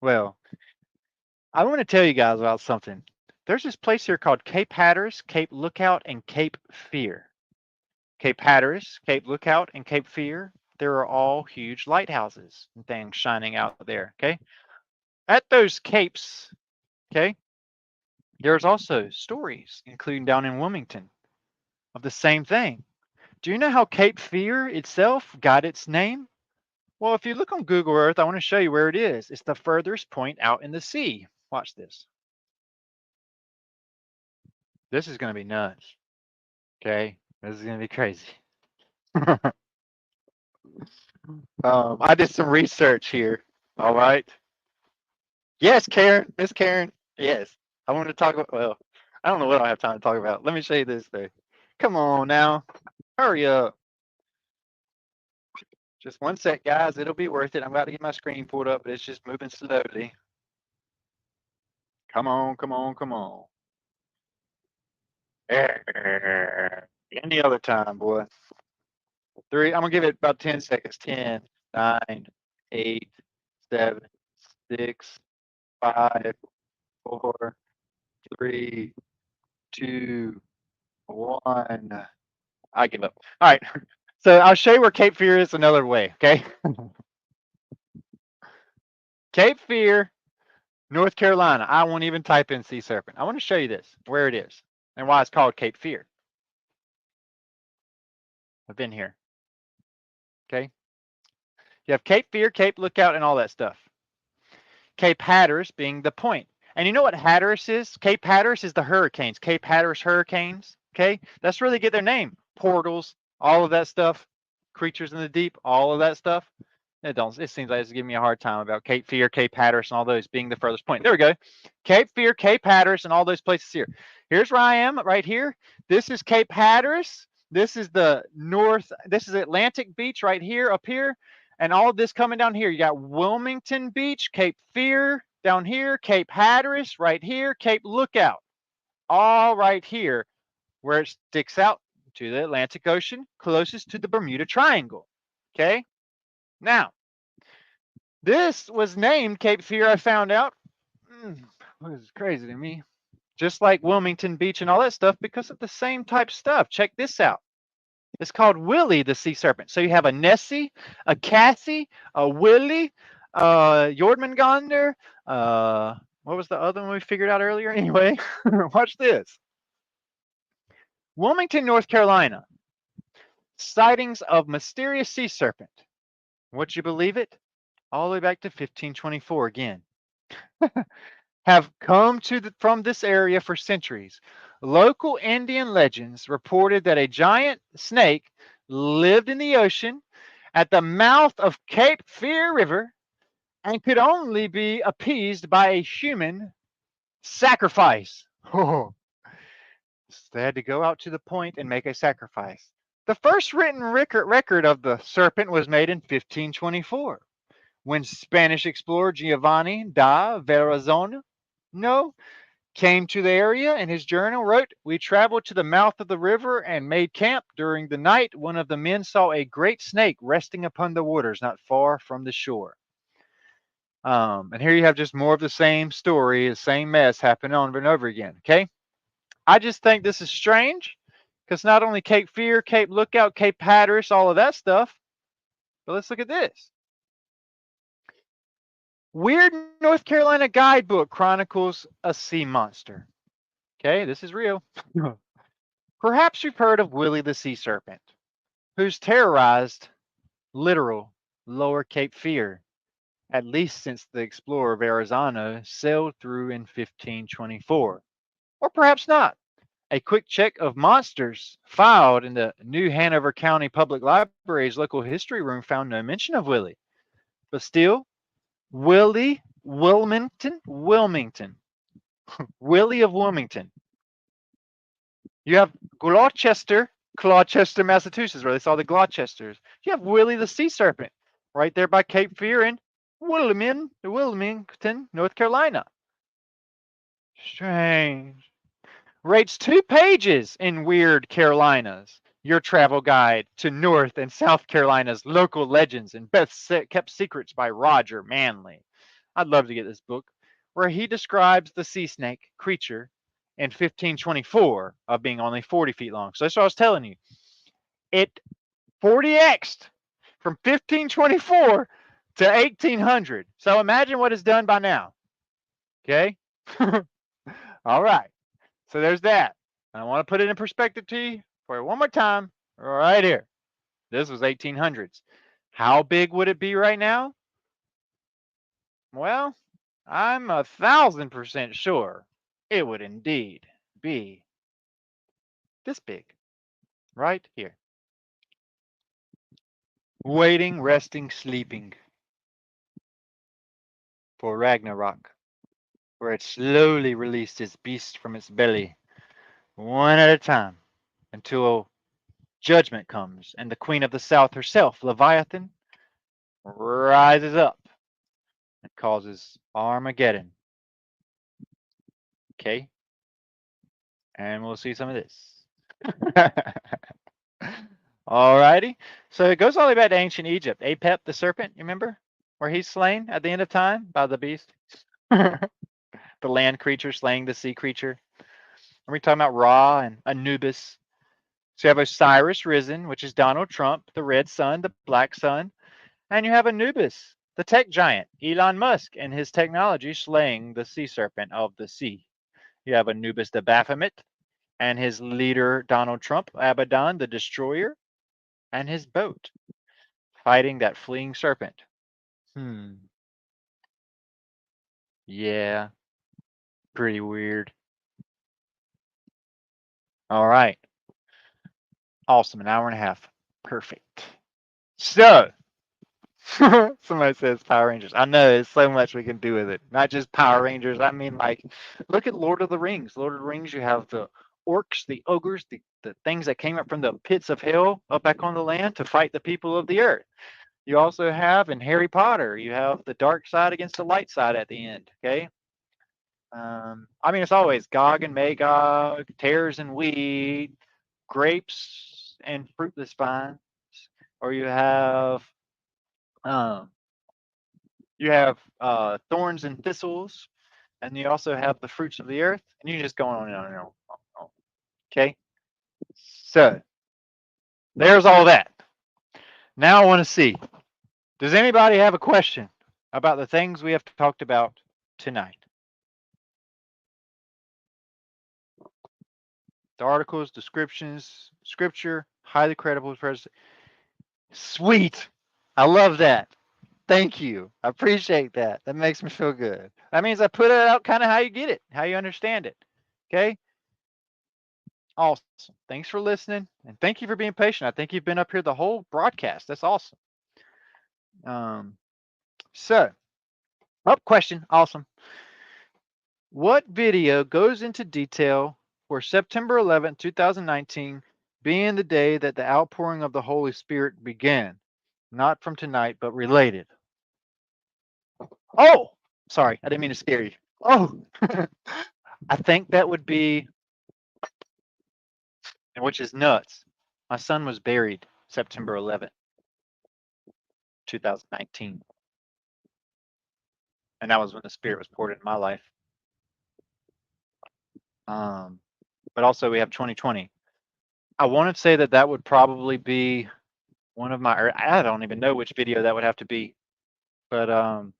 Well, I want to tell you guys about something. There's this place here called Cape Hatteras, Cape Lookout, and Cape Fear. Cape Hatteras, Cape Lookout, and Cape Fear, there are all huge lighthouses and things shining out there, okay? At those capes, okay, there's also stories, including down in Wilmington, of the same thing. Do you know how Cape Fear itself got its name? Well, if you look on Google Earth, I want to show you where it is. It's the furthest point out in the sea. Watch this. This is going to be nuts, okay? This is going to be crazy. I did some research here, all right? Yes, Karen, Miss Karen. Yes, I want to talk about. Well, I don't know what I have time to talk about. Let me show you this thing. Come on now, hurry up. Just one sec, guys. It'll be worth it. I'm about to get my screen pulled up, but it's just moving slowly. Come on, come on, come on. Any other time, boy. Three. I'm gonna give it about 10 seconds. 10, 9, 8, 7, 6, 5, 4, 3, 2, 1. I give up. All right. So I'll show you where Cape Fear is another way, okay? Cape Fear, North Carolina. I won't even type in sea serpent. I want to show you this, where it is, and why it's called Cape Fear. I've been here. Okay. You have Cape Fear, Cape Lookout, and all that stuff. Cape Hatteras being the point. And you know what Hatteras is? Cape Hatteras is the hurricanes. Cape Hatteras hurricanes. Okay. That's where they get their name. Portals, all of that stuff. Creatures in the deep, all of that stuff. It seems like it's giving me a hard time about Cape Fear, Cape Hatteras, and all those being the furthest point. There we go. Cape Fear, Cape Hatteras, and all those places here. Here's where I am right here. This is Cape Hatteras. This is the north. This is Atlantic Beach right here, up here. And all of this coming down here. You got Wilmington Beach, Cape Fear down here, Cape Hatteras right here, Cape Lookout. All right here where it sticks out to the Atlantic Ocean, closest to the Bermuda Triangle. Okay. Now, this was named Cape Fear, I found out. It was crazy to me. Just like Wilmington Beach and all that stuff because of the same type stuff. Check this out. It's called Willie the sea serpent. So you have a Nessie, a Cassie, a Willie, Jörmungandr. What was the other one we figured out earlier? Anyway, watch this. Wilmington, North Carolina. Sightings of mysterious sea serpent. Would you believe it? All the way back to 1524 again. Have come from this area for centuries. Local Indian legends reported that a giant snake lived in the ocean at the mouth of Cape Fear River and could only be appeased by a human sacrifice. Oh, they had to go out to the point and make a sacrifice. The first written record of the serpent was made in 1524 when Spanish explorer Giovanni da Verrazzano came to the area. In his journal wrote, "We traveled to the mouth of the river and made camp. During the night, one of the men saw a great snake resting upon the waters not far from the shore." And here you have just more of the same story, the same mess happening over and over again. Okay. I just think this is strange because not only Cape Fear, Cape Lookout, Cape Hatteras, all of that stuff, but let's look at this. Weird North Carolina guidebook chronicles a sea monster. Okay, this is real. Perhaps you've heard of Willie the sea serpent, who's terrorized literal lower Cape Fear, at least since the explorer Verrazano sailed through in 1524. Or perhaps not. A quick check of monsters filed in the New Hanover County Public Library's local history room found no mention of Willie. But still, Wilmington, Willie of Wilmington. You have Gloucester, Massachusetts, where they saw the Gloucesters. You have Willie the sea serpent right there by Cape Fear in Wilmington, North Carolina. Strange. Rates 2 pages in Weird Carolinas, your travel guide to North and South Carolina's local legends and best kept secrets by Roger Manley. I'd love to get this book, where he describes the sea snake creature in 1524 of being only 40 feet long. So that's what I was telling you. It 40x'd from 1524 to 1800. So imagine what it's done by now. Okay? All right. So there's that. I want to put it in perspective to you for one more time right here. This was 1800s. How big would it be right now? Well, I'm 1,000% sure it would indeed be this big right here. Waiting, resting, sleeping for Ragnarok, where it slowly released its beast from its belly, one at a time, until judgment comes and the Queen of the South herself, Leviathan, rises up and causes Armageddon. Okay? And we'll see some of this. Alrighty. So it goes all the way back to ancient Egypt. Apep the serpent, you remember? Where he's slain at the end of time by the beast. The land creature slaying the sea creature. Are we talking about Ra and Anubis? So you have Osiris risen, which is Donald Trump, the red sun, the black sun. And you have Anubis, the tech giant, Elon Musk, and his technology slaying the sea serpent of the sea. You have Anubis the Baphomet and his leader, Donald Trump, Abaddon the destroyer, and his boat fighting that fleeing serpent. Yeah, pretty weird. All right. Awesome. An hour and a half. Perfect. So, somebody says Power Rangers. I know there's so much we can do with it. Not just Power Rangers. I mean, like, look at Lord of the Rings. Lord of the Rings, you have the orcs, the ogres, the things that came up from the pits of hell up back on the land to fight the people of the earth. You also have in Harry Potter, you have the dark side against the light side at the end. Okay. I mean, it's always Gog and Magog, tares and wheat, grapes and fruitless vines, or um, you have thorns and thistles, and you also have the fruits of the earth, and you just go on and on and on. Okay, so there's all that. Now I want to see, does anybody have a question about the things we have talked about tonight? The articles, descriptions, scripture, highly credible. Sweet. I love that. Thank you. I appreciate that. That makes me feel good. That means I put it out kind of how you get it, how you understand it. Okay. Awesome. Thanks for listening, and thank you for being patient. I think you've been up here the whole broadcast. That's awesome. Um, so, question. Awesome. What video goes into detail for September 11th, 2019, being the day that the outpouring of the Holy Spirit began? Not from tonight, but related. Oh, sorry. I didn't mean to scare you. Oh, I think that would be, which is nuts. My son was buried September 11th, 2019. And that was when the Spirit was poured into my life. Um, but also we have 2020. I want to say that that would probably be one of my, or I don't even know which video that would have to be. But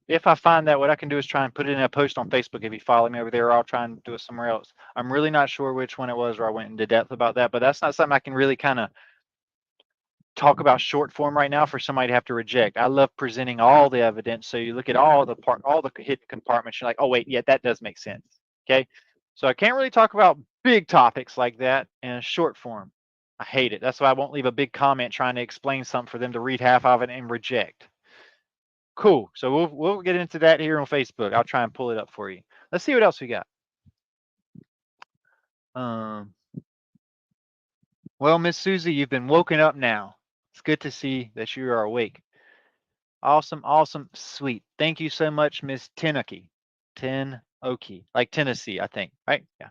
if I find that, what I can do is try and put it in a post on Facebook if you follow me over there, or I'll try and do it somewhere else. I'm really not sure which one it was, or I went into depth about that, but that's not something I can really kind of talk about short form right now for somebody to have to reject. I love presenting all the evidence. So you look at all the hidden compartments, you're like, oh wait, yeah, that does make sense. Okay. So I can't really talk about big topics like that in a short form. I hate it. That's why I won't leave a big comment trying to explain something for them to read half of it and reject. Cool. So we'll get into that here on Facebook. I'll try and pull it up for you. Let's see what else we got. Um, well, Miss Susie, you've been woken up now. It's good to see that you are awake. Awesome, awesome, sweet. Thank you so much, Miss Tenoki. Tenoki, like Tennessee, I think, right? Yeah.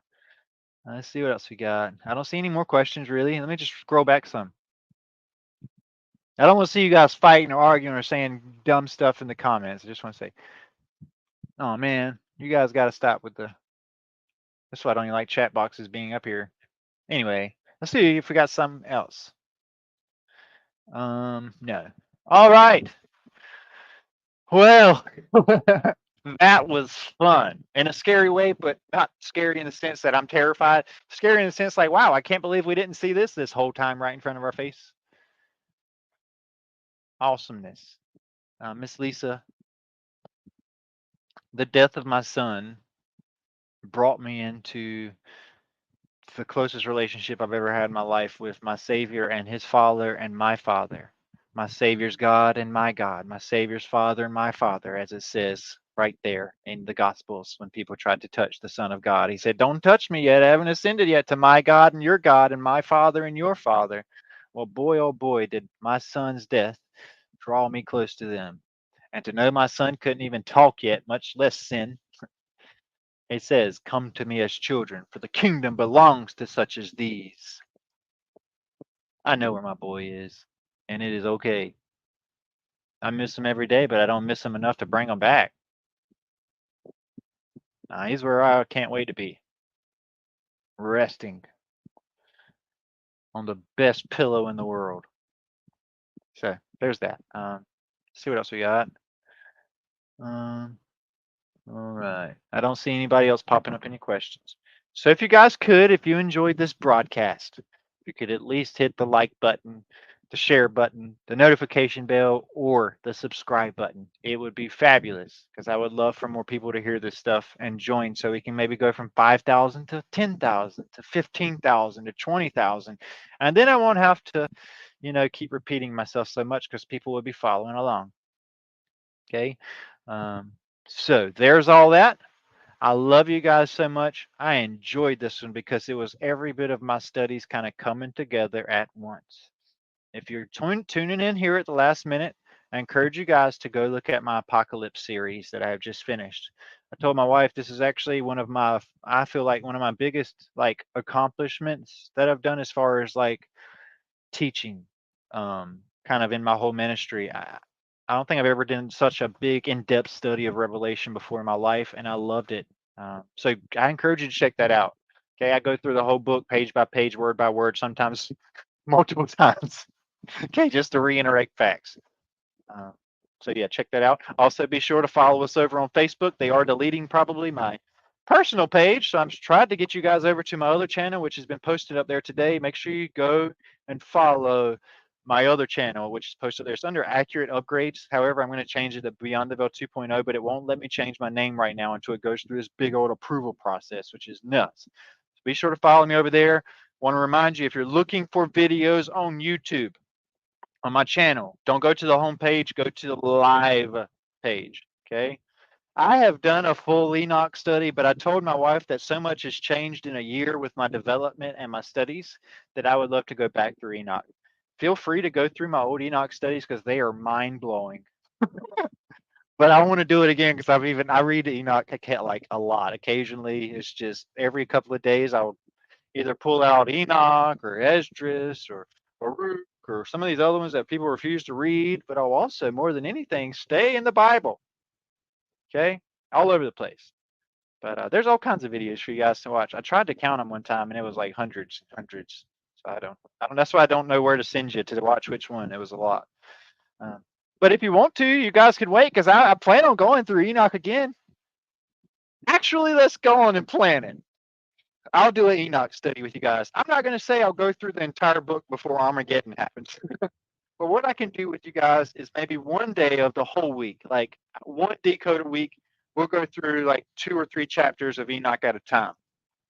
Let's see what else we got. I don't see any more questions really. Let me just scroll back some. I don't want to see you guys fighting or arguing or saying dumb stuff in the comments. I just want to say, oh man, you guys got to stop with the. That's why I don't even like chat boxes being up here. Anyway, let's see if we got something else. No. All right. Well, that was fun in a scary way, but not scary in the sense that I'm terrified. Scary in the sense like, wow, I can't believe we didn't see this whole time right in front of our face. Awesomeness. Miss Lisa, the death of my son brought me into the closest relationship I've ever had in my life with my Savior and his Father and my Father. My Savior's God and my God. My Savior's Father and my Father, as it says right there in the Gospels when people tried to touch the Son of God. He said, don't touch me yet. I haven't ascended yet to my God and your God and my Father and your Father. Well, boy, oh boy, did my son's death draw me close to them. And to know my son couldn't even talk yet, much less sin, it says, come to me as children, for the kingdom belongs to such as these. I know where my boy is, and it is okay. I miss him every day, but I don't miss him enough to bring him back. He's where I can't wait to be. Resting on the best pillow in the world. So there's that. See what else we got. Um, all right. I don't see anybody else popping up any questions. So if you guys could, if you enjoyed this broadcast, you could at least hit the like button, the share button, the notification bell, or the subscribe button. It would be fabulous because I would love for more people to hear this stuff and join so we can maybe go from 5,000 to 10,000 to 15,000 to 20,000. And then I won't have to, keep repeating myself so much because people will be following along. Okay. So there's all that. I love you guys so much. I enjoyed this one because it was every bit of my studies kind of coming together at once. If you're tuning in here at the last minute, I encourage you guys to go look at my Apocalypse series that I have just finished. I told my wife this is actually I feel like one of my biggest like accomplishments that I've done as far as like teaching, kind of in my whole ministry. I don't think I've ever done such a big in-depth study of Revelation before in my life, and I loved it. So I encourage you to check that out. Okay, I go through the whole book page by page, word by word, sometimes multiple times. Okay, just to reiterate facts. Uh, so yeah, check that out. Also, be sure to follow us over on Facebook. They are deleting probably my personal page, so I'm trying to get you guys over to my other channel, which has been posted up there today. Make sure you go and follow my other channel, which is posted there. It's under Accurate Upgrades. However, I'm going to change it to Beyond the Veil 2.0, but it won't let me change my name right now until it goes through this big old approval process, which is nuts. So be sure to follow me over there. Want to remind you, if you're looking for videos on YouTube, on my channel, don't go to the home page, go to the live page. Okay. I have done a full Enoch study, but I told my wife that so much has changed in a year with my development and my studies that I would love to go back through Enoch. Feel free to go through my old Enoch studies because they are mind blowing. But I want to do it again because I read Enoch like a lot. Occasionally, it's just every couple of days I'll either pull out Enoch or Esdras or Baruch or some of these other ones that people refuse to read. But I'll also, more than anything, stay in the Bible. Okay, all over the place. But there's all kinds of videos for you guys to watch. I tried to count them one time, and it was like hundreds, hundreds. So I don't. That's why I don't know where to send you to watch which one. It was a lot. Um, but if you want to, you guys could wait because I plan on going through Enoch again. Actually, let's go on and plan it. I'll do an Enoch study with you guys. I'm not going to say I'll go through the entire book before Armageddon happens. But what I can do with you guys is maybe one day of the whole week, like one decode a week. We'll go through like 2 or 3 chapters of Enoch at a time.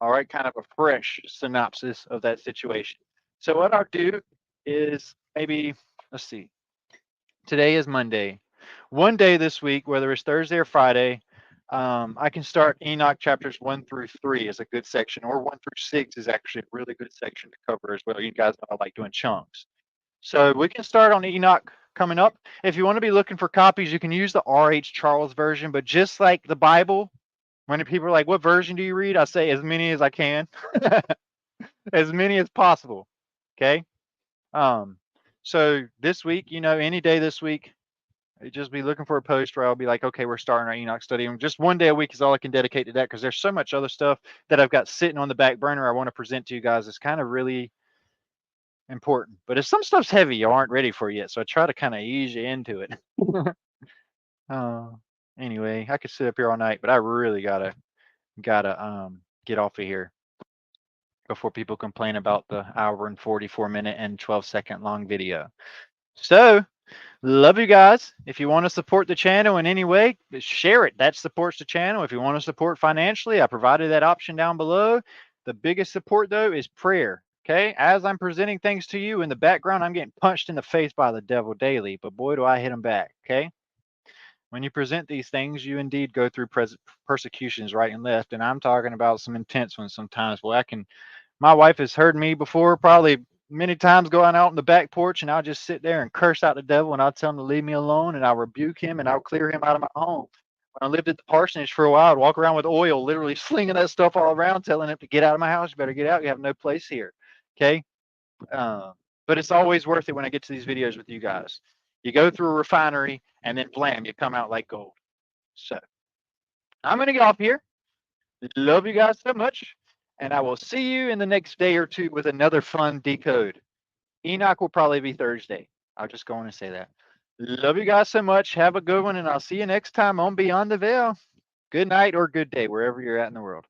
All right, kind of a fresh synopsis of that situation. So what I'll do is maybe, let's see, today is Monday. One day this week, whether it's Thursday or Friday, I can start Enoch chapters 1 through 3 is a good section, or 1 through 6 is actually a really good section to cover as well. You guys know I like doing chunks. So we can start on Enoch coming up. If you want to be looking for copies, you can use the R.H. Charles version, but just like the Bible, when people are like, what version do you read? I say as many as I can, as many as possible. Okay. So this week, any day this week, just be looking for a post where I'll be like, okay, we're starting our Enoch study. And just one day a week is all I can dedicate to that because there's so much other stuff that I've got sitting on the back burner I want to present to you guys. It's kind of really important. But if some stuff's heavy, you aren't ready for yet. So I try to kind of ease you into it. Anyway, I could sit up here all night, but I really gotta get off of here before people complain about the hour and 44-minute and 12-second long video. So love you guys. If you want to support the channel in any way, share it. That supports the channel. If you want to support financially, I provided that option down below. The biggest support though is prayer. Okay. As I'm presenting things to you in the background, I'm getting punched in the face by the devil daily, but boy, do I hit him back. Okay. When you present these things, you indeed go through persecutions right and left. And I'm talking about some intense ones sometimes. Well, my wife has heard me before, probably many times going out on the back porch, and I'll just sit there and curse out the devil, and I'll tell him to leave me alone, and I'll rebuke him, and I'll clear him out of my home. When I lived at the parsonage for a while, I'd walk around with oil, literally slinging that stuff all around, telling him to get out of my house. You better get out. You have no place here. Okay. But it's always worth it when I get to these videos with you guys. You go through a refinery, and then blam, you come out like gold. So I'm going to get off here. Love you guys so much. And I will see you in the next day or two with another fun decode. Enoch will probably be Thursday. I'll just go on and say that. Love you guys so much. Have a good one, and I'll see you next time on Beyond the Veil. Good night or good day, wherever you're at in the world.